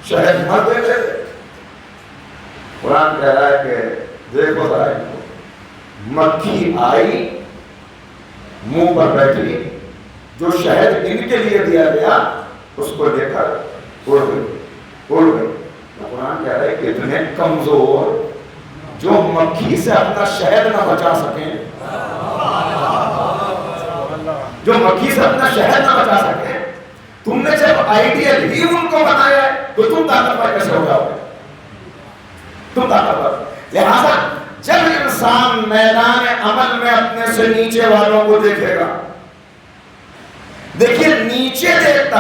شہد مل دیتے تھے۔ قرآن کہہ رہا ہے کہ دیکھو ذرا ان کو، مکھی آئی منہ پر بیٹھی، جو شہد ان کے لیے دیا گیا اس کو لے کر اڑ گئی، اڑ گئی۔ قرآن کہہ رہا ہے کہ اتنے کمزور جو مکھی سے اپنا شہد نہ بچا سکیں، جو مکھی سے اپنا شہد نہ بچا سکیں، تم نے جب آئیڈیل ہی ان کو بنایا ہے تو تم طاقتور کیسے ہو جاؤ گے؟ تم طاقتور۔ لہذا جب انسان میدان عمل میں اپنے سے نیچے والوں کو دیکھے گا، دیکھیے نیچے دیکھتا،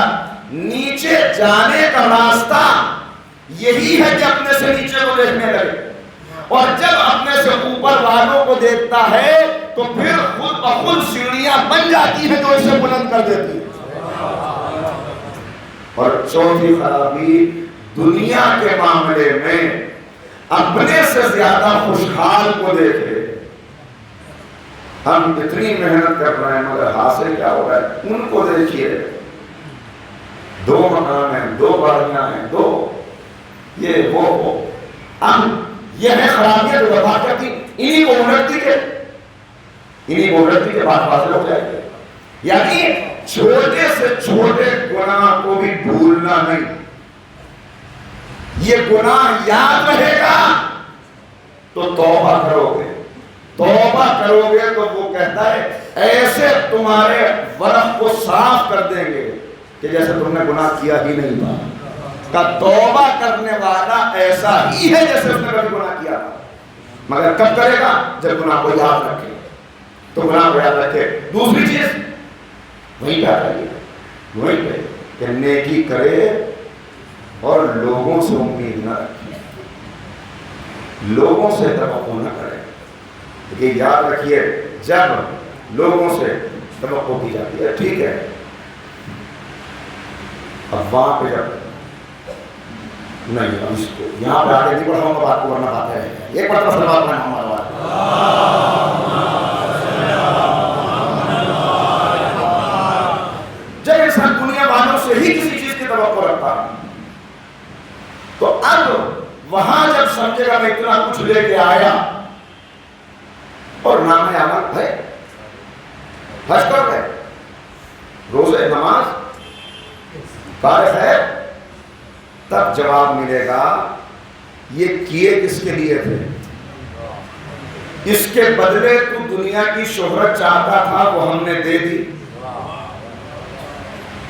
نیچے جانے کا راستہ یہی ہے کہ اپنے سے نیچے کو دیکھنے لگے، اور جب اپنے سے اوپر والوں کو دیکھتا ہے تو پھر خود بخود سیڑھیاں بن جاتی ہیں جو اسے بلند کر دیتی ہے۔ اور چوتھی خرابی، دنیا کے معاملے میں اپنے سے زیادہ خوشحال کو دیکھے۔ ہم اتنی محنت کر رہے ہیں مگر حاصل کیا ہو رہا ہے؟ ان کو دیکھیے، 2 مکان ہیں، 2 گاڑیاں ہیں، 2 یہ وہ۔ اب یہ ہے خرابیاں جو وفا کرتی، انہی کو اڑتی کے بعد واضح ہو جائے گی۔ یعنی چھوٹے سے چھوٹے گناہ کو بھی بھولنا نہیں، یہ گناہ یاد رہے گا تو توبہ کرو گے، توبہ کرو گے تو وہ کہتا ہے ایسے تمہارے ورق کو صاف کر دیں گے کہ جیسے تم نے گناہ کیا ہی نہیں تھا۔ کہ توبہ کرنے والا ایسا ہی ہے جیسے اس نے کبھی گناہ کیا تھا، مگر کب کرے گا؟ جب گناہ کو یاد رکھے، تو گناہ کو یاد رکھے۔ دوسری چیز وہیں پہ آ رہی ہے، وہیں پہ کہ نیکی کرے اور لوگوں سے امید نہ رکھے، لوگوں سے توقع نہ کرے۔ لیکن یاد رکھیے جب لوگوں سے توقع کی جاتی ہے، ٹھیک ہے، اب وہاں پہ جب نہیں، اب اس کو یہاں پہ آگے نہیں پڑھاؤں گا بات کو، ورنہ بات ہے ایک مرتبہ سلوات پڑھنا ہمارا بات۔ جب انسان دنیا والوں سے ہی کسی چیز کی توقع رکھتا تو اب وہاں جب سمجھے گا میں اتنا کچھ لے کے آیا اور نام عمل ہے، حج کر گئے، روزے نماز فارغ ہے، تب جواب ملے گا یہ کیے کس کے لیے تھے؟ اس کے بدلے تو دنیا کی شہرت چاہتا تھا، وہ ہم نے دے دی،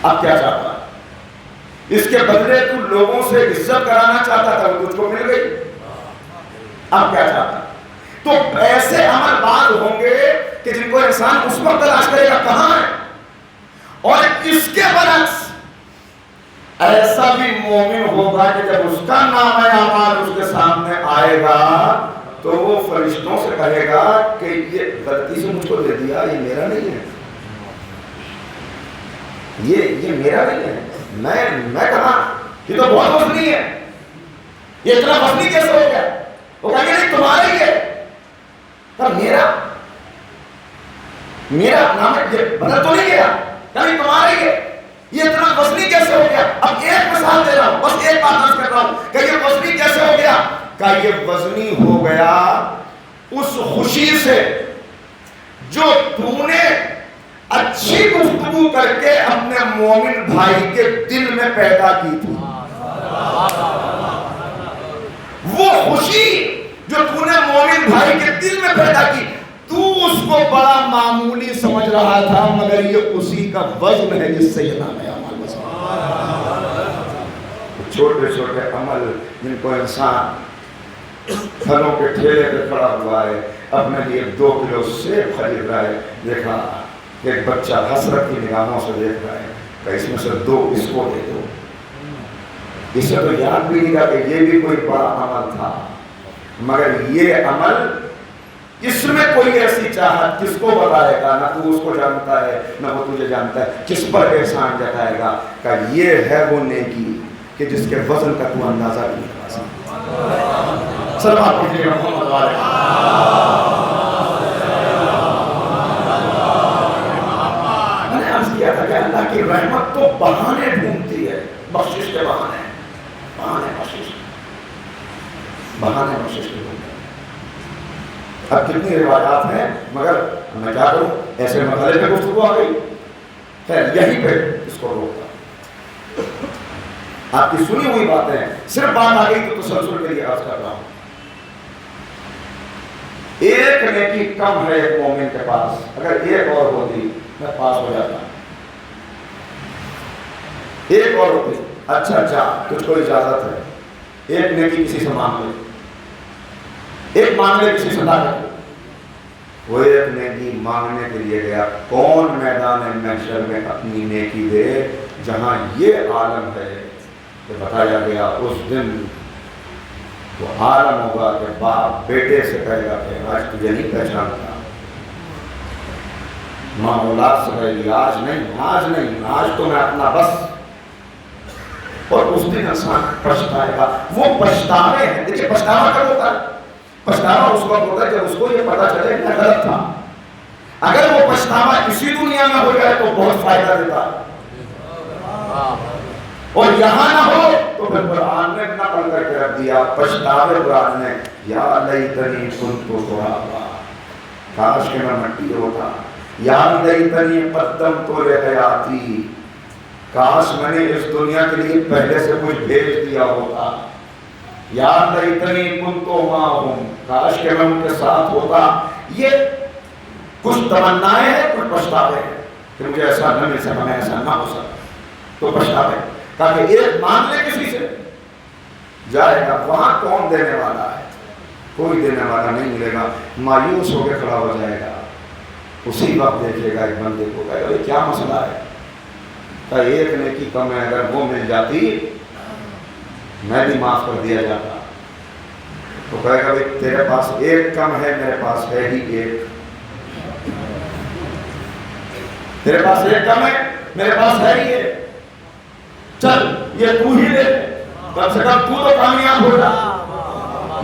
اب کیا چاہتا؟ اس کے بدلے تو لوگوں سے عزت کرانا چاہتا تھا، وہ تجھ کو مل گئی، اب کیا چاہتا؟ تو ایسے عمل بعد ہوں گے کہ جن کو انسان اس وقت تلاش کرے گا کہاں ہے، اور اس کے برعکس ایسا بھی مومن ہوگا کہ جب اس کا نام اعمال اس کے سامنے آئے گا تو وہ فرشتوں سے کہے گا کہ یہ غلطی سے مجھ کو دے دیا، یہ میرا نہیں ہے، یہ میرا نہیں ہے، میں کہاں، یہ تو بہت وزنی ہے، یہ اتنا وزنی کیسے ہو گیا؟ وہ کہیں گے نہیں تمہارا ہی ہے، پر میرا نام یہ بدل تو نہیں گیا، کہیں تمہارا ہی ہے، یہ اتنا وزنی کیسے ہو گیا؟ اب ایک مثال دے رہا ہوں، بس ایک بات عرض کر رہا ہوں کہ یہ وزنی کیسے ہو گیا؟ کہ یہ وزنی ہو گیا اس خوشی سے جو تو نے اچھی گفتگو کر کے اپنے مومن بھائی کے دل میں پیدا کی تھی۔ وہ خوشی جو تو نے مومن بھائی کے دل میں پیدا کی، تو اس کو بڑا معمولی سمجھ رہا تھا، مگر یہ اسی کا وزن ہے جس سے یہ نام ہے عمل۔ چھوٹے چھوٹے عمل جن کو انسان پھلوں کے ٹھیلے پہ کھڑا ہوا ہے، اپنے لیے 2 کلو سیب خرید رہا ہے، دیکھا ایک بچہ حسرت کی نگاہوں سے دیکھ رہا ہے کہ اس میں سے 2 اس کو دے دو۔ اسے تو یاد بھی نہیں کہ یہ بھی کوئی بڑا عمل تھا، مگر یہ عمل اس میں کوئی ایسی چاہت کس کو بتائے گا؟ نہ تو اس کو جانتا ہے نہ وہ تجھے جانتا ہے، کس پر احسان جتائے گا کہ یہ ہے وہ نیکی کہ جس کے وزن کا تو اندازہ بھی نہیں لگا سکتا۔ صلوات پڑھیے محمد علیہ۔ میں نے عرض کیا تھا کہ اللہ کی رحمت تو بہانے ڈھونڈتی ہے، بخشش کے بہانے، بہانے بخشش کے ڈھونڈتے۔ اب کتنی روایات ہیں، مگر میں کیا کروں، ایسے مرحلے پہ گفتگو آ گئی، خیر یہیں پہ اس کو روکتا۔ آپ کی سنی ہوئی باتیں ہیں، صرف بات آ گئی تو تسلسل کے لیے عرض کر رہا ہوں۔ ایک نیکی کم ہے ایک مومن کے پاس، اگر ایک اور ہوتی میں پاس ہو جاتا۔ ایک اور ہوتی، اچھا جا تجھ کو اجازت ہے، ایک نیکی کسی سے مانگ لے، ایک مانگ لے کسی سے نہ کرے۔ وہ ایک نیکی مانگنے کے لیے گیا، کون میدان محشر میں اپنی نیکی دے جہاں یہ عالم ہے کہ بتایا گیا اس دن تو عالم ہوگا کہ باپ بیٹے سے کہے گا کہ آج تجھے نہیں پہچانتا، ماں اولاد سے کہے گی آج نہیں، آج تو میں اپنا بس۔ اور اس دن انسان پچھتائے گا۔ وہ پچھتاوے ہیں، دیکھیے پچھتاوا کب ہوتا ہے؟ پچھتاوا اس وقت ہوتا ہے جب اس کو یہ پتا چلے کہ غلط تھا۔ اگر وہ پچھتاوا اسی دنیا میں ہو جائے تو بہت فائدہ دیتا ہے، اور یہاں نہ ہو تو پھر قرآن نے نقل کر کے رکھ دیا، پچھتاوے قرآن نے، یا لیتنی کنت ترابا، کاش کہ میں مٹی ہوتا، یا لیتنی قدمت لحیاتی، کاش میں نے اس دنیا کے لیے پہلے سے کچھ بھیج دیا ہوتا، یا لیتنی کنت معہم، کاش کہ میں ان کے ساتھ ہوتا۔ یہ کچھ تمنائیں ہیں، کچھ پچھتاوے ہیں کہ مجھے ایسا نہ مل سکا، میں ایسا نہ ہو سکا، تو پچھتاوے تاکہ ایک مانگ لے کسی سے جائے گا، وہاں کون دینے والا ہے؟ کوئی دینے والا نہیں ملے گا، مایوس ہو کے کھڑا ہو جائے گا۔ اسی وقت دیکھے گا ایک بندے کو، کہے گا کیا مسئلہ ہے؟ کہ ایک نیکی کم ہے، اگر وہ مل جاتی میں بھی معاف کر دیا جاتا۔ تو کہے گا بھائی تیرے پاس ایک کم ہے، میرے پاس ہے ہی ایک، تیرے پاس ایک کم ہے میرے پاس ہے ہی ایک، چل یہ تو ہی دے، کم سے کم تو کامیاب ہو جا۔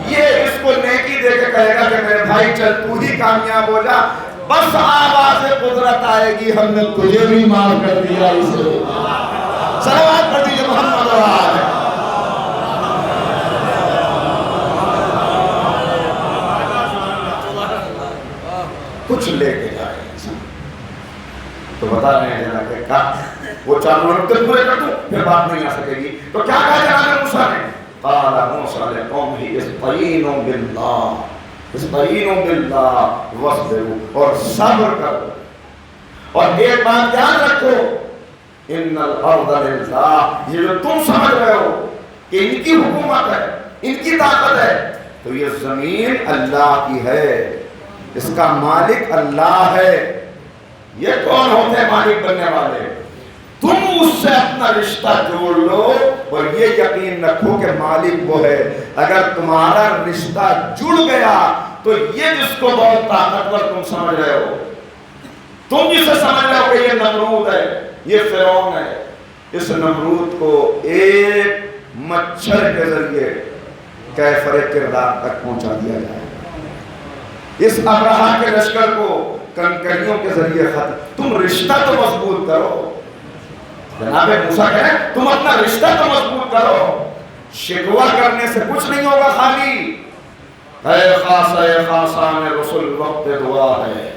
یہ اس کو نیکی دے کے کہے گا کہ میرے بھائی چل تو ہی کامیاب ہو جا، بس آواز قدرت آئے گی ہم نے تجھے بھی معاف کر دیا۔ اسے صلوات پڑھ دیجیے محمد علیہ۔ کچھ لے کے جائے انسان تو بتا رہے ہیں جناب کہ کہا وہ 4 منٹ پورے کر دوں پھر بات نہیں آ سکے گی۔ تو کیا کہا جناب موسیٰ نے؟ قال موسیٰ لقومہ استعینوا باللہ، استعینوا باللہ واصبروا، اور صبر کرو، اور ایک بات یاد رکھو، ان الارض للہ، یہ جو تم سمجھ رہے ہو کہ ان کی حکومت ہے، ان کی طاقت ہے، تو یہ زمین اللہ کی ہے، اس کا مالک اللہ ہے۔ یہ کون ہوتے ہیں مالک بننے والے؟ تم اس سے اپنا رشتہ جوڑ لو اور یہ یقین رکھو کہ مالک وہ ہے۔ اگر تمہارا رشتہ جڑ گیا تو یہ جس کو بہت طاقتور تم سمجھ رہے ہو، تم جسے سمجھ رہے ہو کہ یہ نمرود ہے، یہ فرعون ہے، اس نمرود کو ایک مچھر کے ذریعے کیفر کردار تک پہنچا دیا جائے، اس ابرہہ کے لشکر کو کنکریوں کے ذریعے ختم۔ تم رشتہ تو مضبوط کرو، جناب موسیٰ کہہ رہے ہیں تم اپنا رشتہ تو مضبوط کرو، شکوہ کرنے سے کچھ نہیں ہوگا خالی۔ اے خاصان رسول وقت دعا ہے،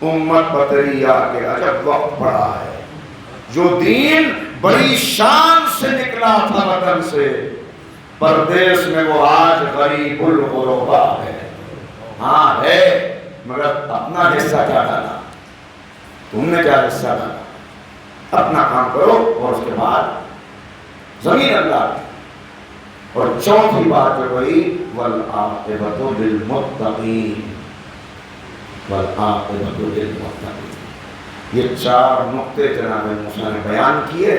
امت بطریہ کے عجب وقت پڑا ہے۔ جو دین بڑی شان سے نکلا تھا وطن سے، پردیس میں وہ آج غریب الغربا ہے۔ ہاں ہے، مگر اپنا حصہ کیا ڈالا؟ تم نے کیا حصہ ڈالا؟ اپنا کام کرو اور اس کے بعد زمین اللہ کی۔ اور چوتھی بات جو وہی والعاقبۃ للمتقین، والعاقبۃ للمتقین۔ یہ 4 نقطے جناب موسیٰ نے بیان کیے۔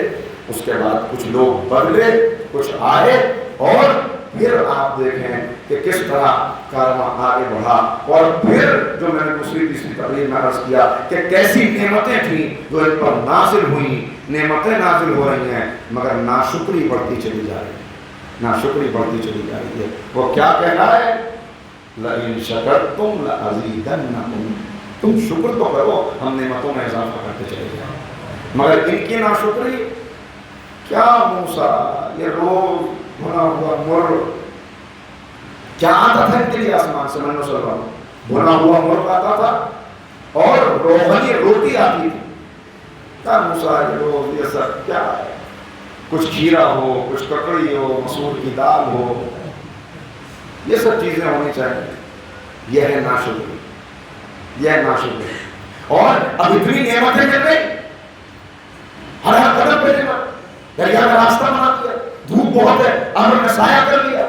اس کے بعد کچھ لوگ بدلے، کچھ آئے، اور پھر آپ دیکھیں کہ کس طرح کارواں آگے بڑھا۔ اور پھر جو میں نے دوسری تیسری تقریر میں عرض کیا کہ کیسی نعمتیں تھیں جو ان پر نازل ہوئیں، نعمتیں نازل ہو رہی ہیں مگر ناشکری بڑھتی چلی جا رہی ہے، ناشکری بڑھتی چلی جا رہی ہے۔ وہ کیا کہہ رہا ہے؟ لَإِن شَكَرْتُمْ لَأَزِيدَنَّكُمْ، تم شکر تو کرو، ہم نعمتوں میں اضافہ کرتے چلے جائیں۔ مگر ان کی ناشکری کیا موسیٰ، یہ روز بھنا ہوا مر کیا آتا تھا ان کے لیے آسمان سے؟ من و سلوہ، بھنا ہوا مر آتا تھا اور روغنی روٹی آتی تھی۔ کیا موسیٰ یہ روز یہ سب کیا ہے؟ کچھ کھیرا ہو، کچھ ککڑی ہو، مسور کی دال ہو، یہ سب چیزیں ہونی چاہیے۔ یہ ہے ناشکری، یہ ہے ناشکری۔ اور اب اتنی نعمتیں مل رہی، ہر ہر قدم پہ نعمت، دریا میں راستہ بنا دیا، دھوپ بہت ہے امر نے سایہ کر لیا،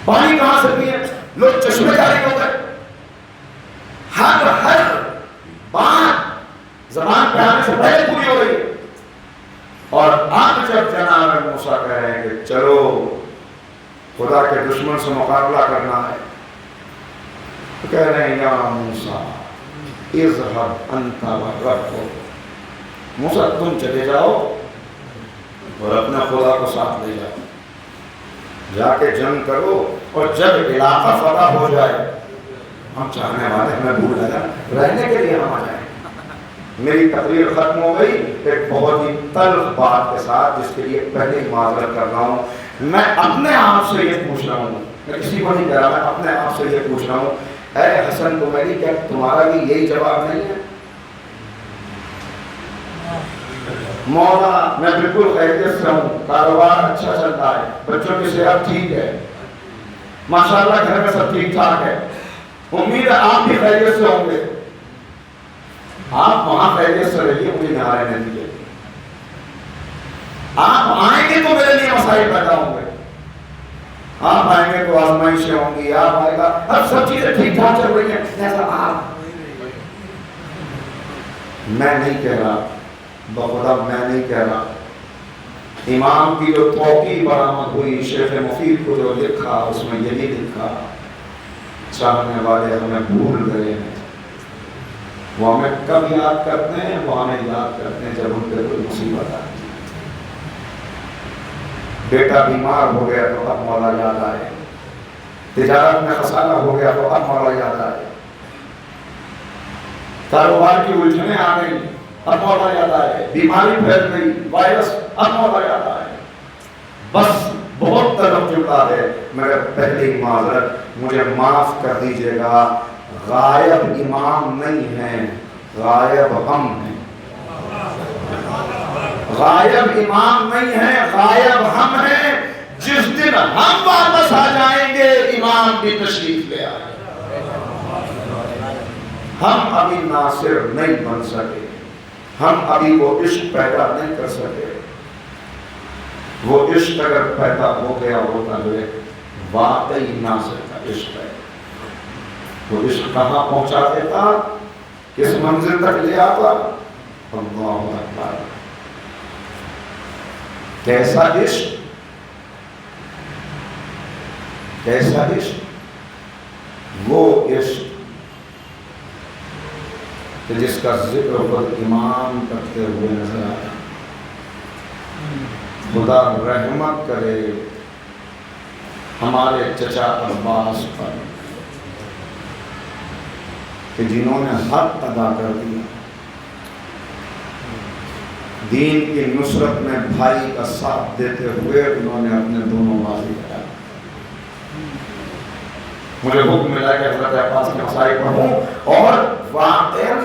پانی کہاں سے پیے، لوگ چشمے جاری ہو گئے۔ ہر بات زبان پہ آنے سے پہلے پوری ہو رہی ہے۔ اور اب جب جناب موسیٰ کہہ رہے ہیں کہ چلو خدا کے دشمن سے مقابلہ کرنا ہے، تو کہہ رہے ہیں یا موسیٰ اذهب انت وربک، موسیٰ تم چلے جاؤ اور اپنا خدا کو ساتھ لے جاؤ، جا کے جنگ کرو، اور جب علاقہ فتح ہو جائے، ہم چاہنے والے ہمیں بھول لگا رہنے کے لیے ہم آ جائیں۔ میری تقریر ختم ہو گئی ایک بہت ہی تلخ بات کے ساتھ، جس کے لیے پہلے ہی معذرت کر رہا ہوں۔ میں اپنے آپ سے یہ پوچھ رہا ہوں، میں کسی کو نہیں کہہ رہا، میں اپنے آپ سے یہ پوچھ رہا ہوں، اے حسن تمہاری، کیا تمہارا بھی یہی جواب نہیں ہے؟ مولا میں بالکل خیریت سے ہوں، کاروبار اچھا چل رہا ہے، بچوں کی صحت ٹھیک ہے، ماشاءاللہ گھر میں سب ٹھیک ٹھاک ہے، امید ہے آپ بھی خیریت سے ہوں گے، آپ وہاں خیریت سے رہیے، مجھے یہاں رہنے دیجیے۔ آپ آئیں گے تو میرے لیے مسائل پیدا ہوں گے، آپ آئیں گے تو آزمائشیں ہوں گی، آپ آئے گا، اب سب چیزیں ٹھیک ٹھاک چل رہی ہیں، ایسا آپ میں نہیں کہہ رہا، بخدا میں نہیں کہہ رہا۔ امام کی جو توقیع برآمد ہوئی، شیخ مفید کو جو لکھا اس میں یہی لکھا، چاہنے والے ہمیں بھول گئے ہیں، وہ ہمیں کب یاد کرتے ہیں؟ وہ ہمیں یاد کرتے ہیں جب ان پہ کوئی مصیبت آتی ہے۔ بیٹا بیمار ہو گیا تو اب مولا یاد آئے، تجارت میں خسارہ ہو گیا تو اب مولا یاد آئے، کاروبار کی الجھنیں آ گئی اب مولا یاد آئے، بیماری پھیل گئی، وائرس، اب مولا یاد آئے۔ بس بہت طرف جملہ ہے، مگر پہلی معذرت، مجھے معاف کر دیجئے گا، غائب امام نہیں ہیں، غائب ہم ہیں۔ غائب امام نہیں ہیں، غائب ہم ہیں۔ جس دن ہم واپس آ جائیں گے امام بھی تشریف لے آئے۔ ہم ابھی ناصر نہیں بن سکے، ہم ابھی وہ عشق پیدا نہیں کر سکے۔ وہ عشق اگر پیدا ہو گیا ہوتا جو واقعی ناصر کا عشق ہے، وہ عشق کہاں پہنچا دیتا، کس منزل تک لے آتا؟ اللہ اکبر! کیسا عشق، کیسا عشق! وہ عشق کہ جس کا ذکر خود امام کرتے ہوئے نظر آیا۔ خدا رحمت کرے ہمارے چچا عباس پر کہ جنہوں نے حق ادا کر دیا، دین کی نصرت میں بھائی کا ساتھ دیتے ہوئے انہوں نے اپنے دونوں ماضی بتایا۔ مجھے حکم ملا کہ حضرت عباس کے مسائل پڑھوں، اور واقعاً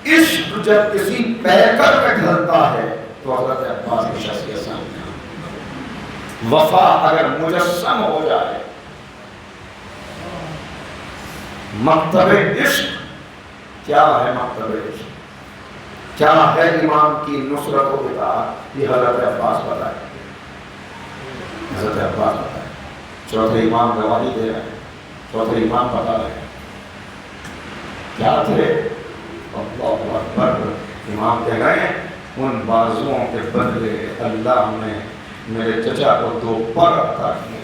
عشق جب کسی پیکر میں ڈھلتا ہے تو حضرت عباس کی شخصیت سامنے آتی ہے۔ وفا اگر مجسم ہو جائے، مکتب عشق کیا ہے؟ مکتب عشق کیا ہے؟ امام کی نصرت و اطاعت، یہ حضرت عباس بتائے، حضرت عباس بتائے۔ چوتھے امام گواہی دے رہے ہیں، چوتھے امام بتا رہے ہیں کیا تھے؟ اللہ اکبر۔ امام کہہ رہے ہیں ان بازوؤں کے بدلے اللہ نے میرے چچا کو 2 پر عطا کیے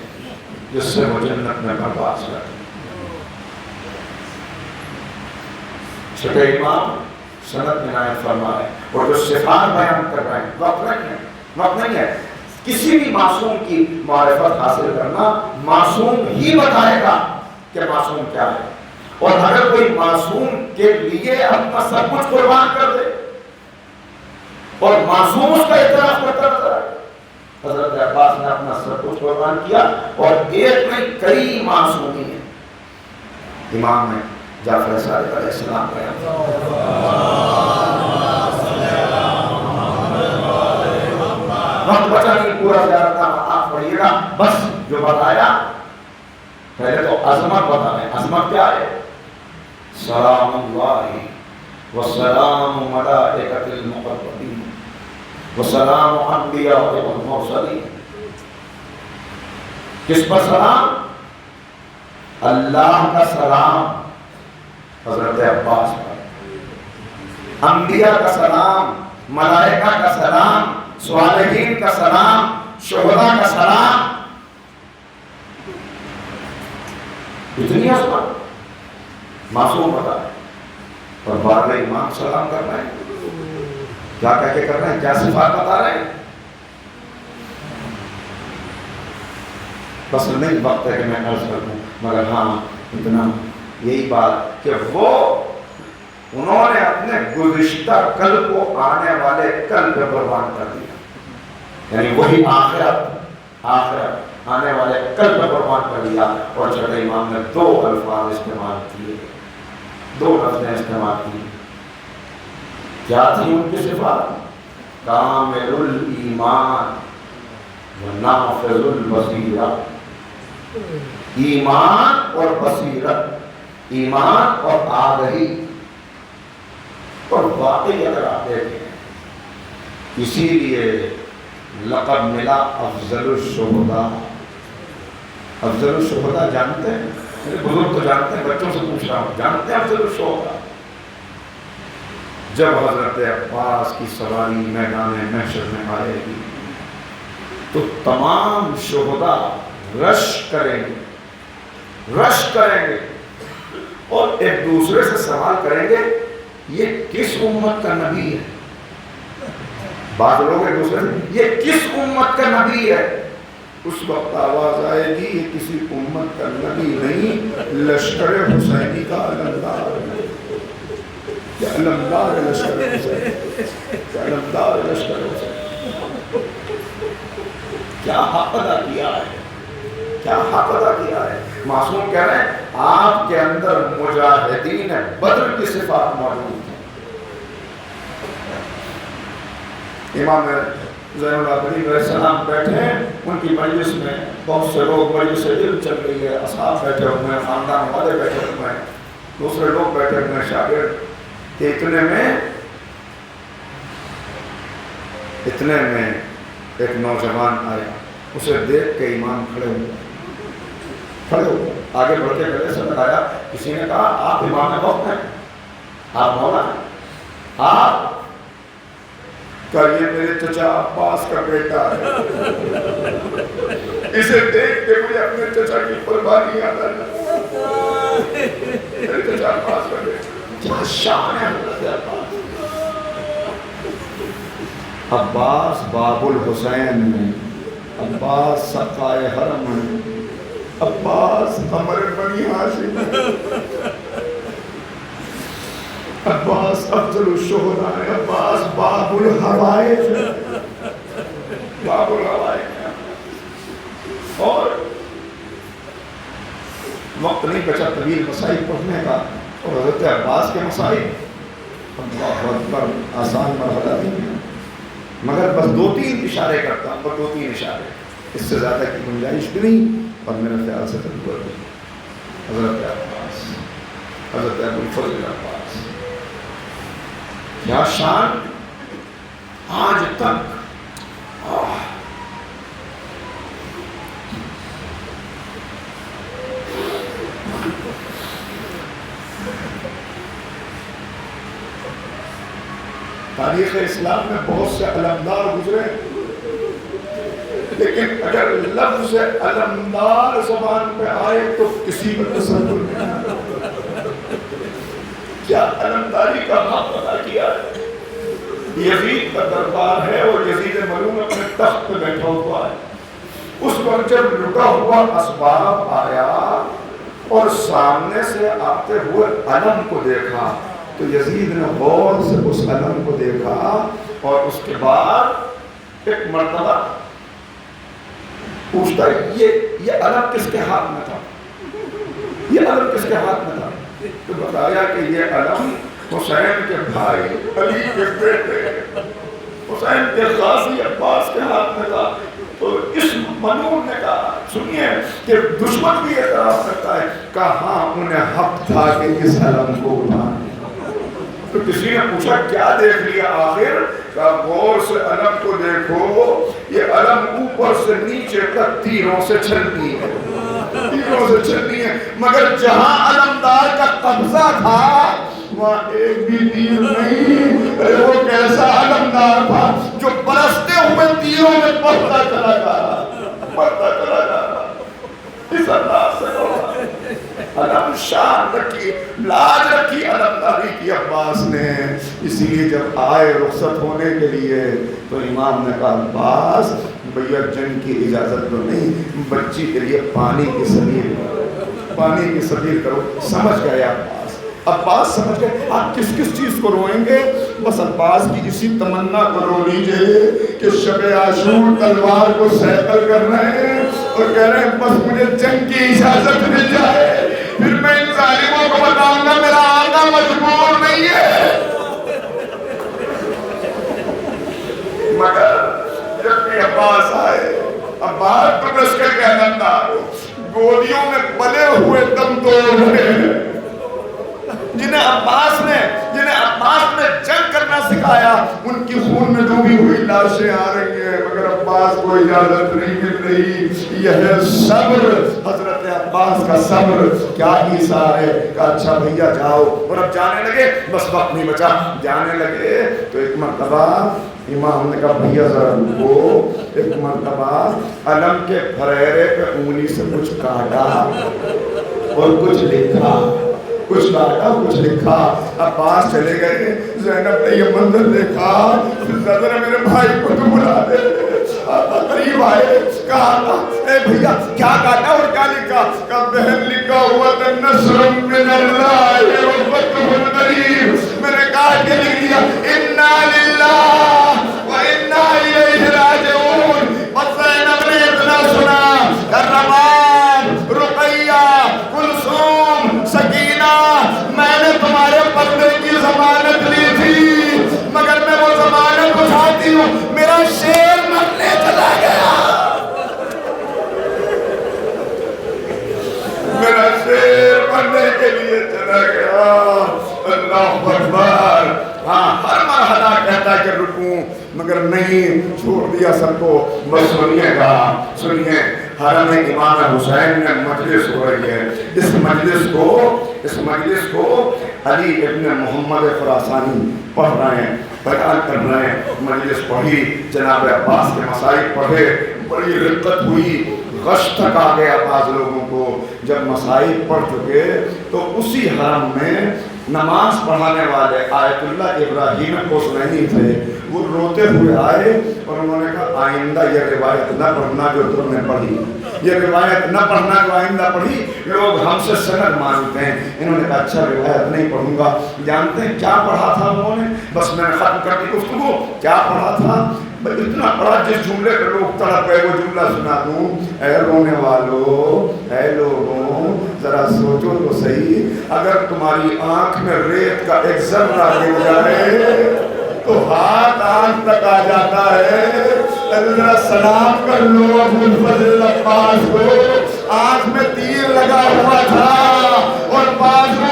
جس سے وہ جنت میں پرواز کرتے۔ چھٹے امام سند میں عنایت فرمائے، اور جو صفات بیان کر رہے ہیں، وقت نہیں ہے کسی بھی معصوم کی معرفت حاصل کرنا، معصوم ہی بتائے گا کہ معصوم کیا ہے۔ اور اگر کوئی معصوم کے لیے اپنا سب کچھ قربان کر دے اور معصوم اس کا اعتراف کرتا نظر آئے، حضرت عباس نے اپنا سب کچھ قربان کیا، اور ایک نہیں کئی معصومی ہیں۔ امام نے جعفر صادق علیہ السلام کا وقت بچا نہیں، پورا زیادہ تھا، آپ پڑھیے گا بس جو بتایا۔ پہلے تو عظمت بتا رہے ہیں، عظمت کیا ہے؟ سلام اللہ وسلام ملائکۃ المقربین وسلام انبیاء والمرسلین۔ کس پر سلام؟ اللہ کا سلام حضرت عباس پر، انبیاء کا سلام، ملائکہ کا سلام، صالحین کا سلام، شہداء کا سلام۔ اتنی عظمت معصوم بتا ہے، اور بعد میں امام سلام کر رہے ہیں، کیا کہہ کے کر رہے ہیں، کیا صفات بتا رہے ہیں۔ بس نہیں وقت ہے کہ میں عرض کر دوں، مگر ہاں اتنا یہی بات کہ وہ انہوں نے اپنے گزشتہ کل کو آنے والے کل پہ قربان کر دیا، یعنی وہی آخرت آنے والے کل پہ قربان کر دیا۔ اور چھٹے امام نے 2 الفاظ استعمال کیے، 2 لفظیں استعمال کی۔ کیا تھی ان کی صفات؟ کامل الایمان و نافذ البصیرہ۔ ایمان اور بصیرت، ایمان اور آگہی۔ اور واقعی اگر آپ دیکھیں، اسی لیے لقب ملا افضل الشہداء۔ افضل الشہداء جانتے ہیں؟ میرے بزرگ تو جانتے ہیں، بچوں سے پوچھ رہا ہوں، جانتے ہیں افضل الشہداء؟ جب حضرت عباس کی سواری میدان محشر میں آئے گی تو تمام شہداء رش کریں گے اور ایک دوسرے سے سوال کریں گے یہ کس امت کا نبی ہے۔ بعض لوگ ایک دوسرے سے یہ کس امت کا نبی ہے۔ اس وقت آواز آئے گی یہ کسی امت کا نبی نہیں، لشکر حسینی کا علمدار ہے۔ کیا علمدار ہے لشکر حسین، کیا علمدار ہے لشکر حسین۔ کیا حق ادا کیا ہے، کیا حق ادا کیا ہے۔ معصوم کہہ رہے ہیں آپ کے اندر مجاہدین بدر کی صفات موجود ہیں۔ امام زین العابدین علیہ السلام بیٹھے ہیں، ان کی مجلس میں بہت سے لوگ، مجلس علم چل رہی ہے، اصحاب بیٹھے ہوئے ہیں، خاندان والے بیٹھے ہوئے ہیں، دوسرے لوگ بیٹھے ہوئے ہیں، شاگرد۔ اتنے میں ایک نوجوان آیا، اسے دیکھ کے امام کھڑے ہوئے، آگے بڑھ کے گلے سے لگایا۔ کسی نے کہا آپ امام وقت ہیں، آپ مولا ہیں، آپ کہ یہ میرے چچا عباس کا بیٹا ہے، اسے دیکھ کے مجھے اپنے چچا کی قربانی یاد آئی۔ میرے چچا عباس کا بیٹا، کیا شان ہے حضرت عباس۔ عباس باب الحسین میں، عباس سقائے حرم میں، عباس قمر بنی ہاشم میں۔ عباس افضل الشہداء ہے، عباس باب الحوائج ہے، باب الحوائج ہے۔ اور وقت نہیں بچا طویل مسائل پڑھنے کا، اور حضرت عباس کے مسائل اللہ اکبر آسان مرحلہ نہیں ہے، مگر بس 2-3 اشارے کرتا ہوں، بس 2-3 اشارے، اس سے زیادہ کی گنجائش بھی نہیں، اور میرے خیال سے ضرورت ہے۔ حضرت عباس، حضرت ابوالفضل عباس، کیا شان، آج تک تاریخ اسلام میں بہت سے علمدار گزرے، لیکن اگر لفظ علمدار زبان پہ آئے تو کسی کو تصور نہیں آتا۔ کیا علمداری کا حق ادا کیا ہے؟ یزید کا دربار ہے اور یزید ملعون اپنے تخت پہ بیٹھا ہوا ہے، اس پر جب لٹا ہوا اسباب آیا اور سامنے سے آتے ہوئے علم کو دیکھا تو یزید نے غور سے اس علم کو دیکھا، اور اس کے بعد ایک مرتبہ پوچھتا ہے یہ علم کس کے ہاتھ میں تھا، یہ علم کس کے ہاتھ میں تھا؟ تو بتایا کہ یہ علم حسین کے بھائی علی کے بیٹے حسین کے غازی عباس کے ہاتھ میں تھا۔ تو اس ملعون نے کہا، سنیے کہ دشمن بھی اعتراف کرتا ہے، کہاں انہیں حق تھا کہ اس علم کو اٹھائیں۔ تو کسی نے پوچھا کیا دیکھ لیا آخر؟ کہا غور سے علم کو دیکھو، یہ علم اوپر سے نیچے تک تیروں سے چھلنی ہے، تیروں سے چھلنی ہے، مگر جہاں علمدار کا قبضہ تھا وہاں ایک بھی تیر نہیں۔ وہ کیسا علمدار تھا جو برستے ہوئے تیروں میں بڑھتا چلا جا رہا، بڑھتا چلا جا رہا۔ اس انداز سے علم شان رکھی، لاج رکھی علمداری کی عباس نے۔ اسی لیے جب آئے رخصت ہونے کے لیے تو امام نے کہا عباس بھیا جنگ کی اجازت تو نہیں، بچی کے لیے پانی کی سبیل کرو، پانی کی سبیل کرو۔ سمجھ گئے عباس سمجھ گئے۔ آپ کس کس چیز کو روئیں گے؟ بس عباس کی اسی تمنا کو رو لیجئے کہ شب عاشور تلوار کو سیکل کر رہے ہیں اور کہہ رہے ہیں بس مجھے جنگ کی اجازت مل جائے، پھر میں ان ظالموں کو بتاؤں گا میرا آقا مجبور نہیں ہے۔ مگر جب بھی عباس آئے، عباس تو لشکر کے علمدار گولیوں میں پلے ہوئے دم توڑ رہے ہیں، جنہیں عباس نے جنگ کرنا سکھایا، ان کی خون میں ڈوبی ہوئی لاشیں آ رہی ہیں، مگر عباس کو اجازت نہیں مل رہی۔ یہ ہے صبر، حضرت عباس کا صبر، کیا ایثار ہے۔ کہا اچھا بھیا جاؤ، اور اب جانے لگے، بس وقت نہیں بچا، جانے لگے تو ایک مرتبہ امام نے کہا بھیا ذرا رکو، ایک مرتبہ علم کے پھریرے پہ انگلی سے کچھ کاٹا اور کچھ لکھا، کچھ کاٹا کچھ لکھا۔ عباس چلے گئے، زینب نے یہ منظر دیکھا، ذرا میرے بھائی کو تو بلا دے۔ قریب آئے، کہا اے بھیا کیا کاٹا اور کیا لکھا؟ کہا بہن لکھا ہوا تھا نصر من اللہ وفتح قریب، میں نے کاٹ کے لکھ دیا انا للہ و انا الیہ راجعون۔ بس زینب نے اتنا سنا، رمان، رقیہ، کلثوم، سکینہ، میں نے تمہارے پردے کی ضمانت لی تھی، مگر میں وہ ضمانت اٹھاتی ہوں، میرا شیر مرنے چلا گیا، میرا شیر مرنے کے لیے چلا گیا۔ اللہ اکبر۔ ہاں ہر مرحلہ کہتا ہے کہ رکوں، مگر نہیں، چھوڑ دیا سب کو۔ بس سنیے گا، سنیے، حرم امام حسین میں مجلس ہو رہی ہے، اس مجلس کو علی ابن محمد خراسانی پڑھ رہے ہیں، بیان کر رہے ہیں۔ مجلس پڑھی، جناب عباس کے مسائل پڑھے، بڑی رقت ہوئی، غش تک آ گیا بعض لوگوں کو۔ جب مسائل پڑھ چکے تو اسی حرم میں نماز پڑھانے والے آیت اللہ ابراہیم حسینی تھے، وہ روتے ہوئے آئے اور انہوں نے کہا آئندہ یہ روایت نہ پڑھنا جو تم نے پڑھی، یہ روایت نہ پڑھنا جو آئندہ پڑھی، لوگ ہم سے سند مانگتے ہیں۔ انہوں نے کہا اچھا روایت نہیں پڑھوں گا۔ جانتے ہیں کیا پڑھا تھا انہوں نے؟ بس میں نے ختم کر دی گفتگو، کیا پڑھا تھا؟ اتنا پڑھا جس جملے پہ لوگ تڑپ گئے، وہ جملہ سنا دوں، اے رونے والوں، اے لوگوں ذرا سوچو تو صحیح، اگر تمہاری آنکھ میں ریت کا ایک ذرہ گر جائے تو ہاتھ آنکھ تک آ جاتا ہے۔ ذرا سلام کر لو ابو الفضل عباس کو، آنکھ میں تیر لگا ہوا تھا اور بازو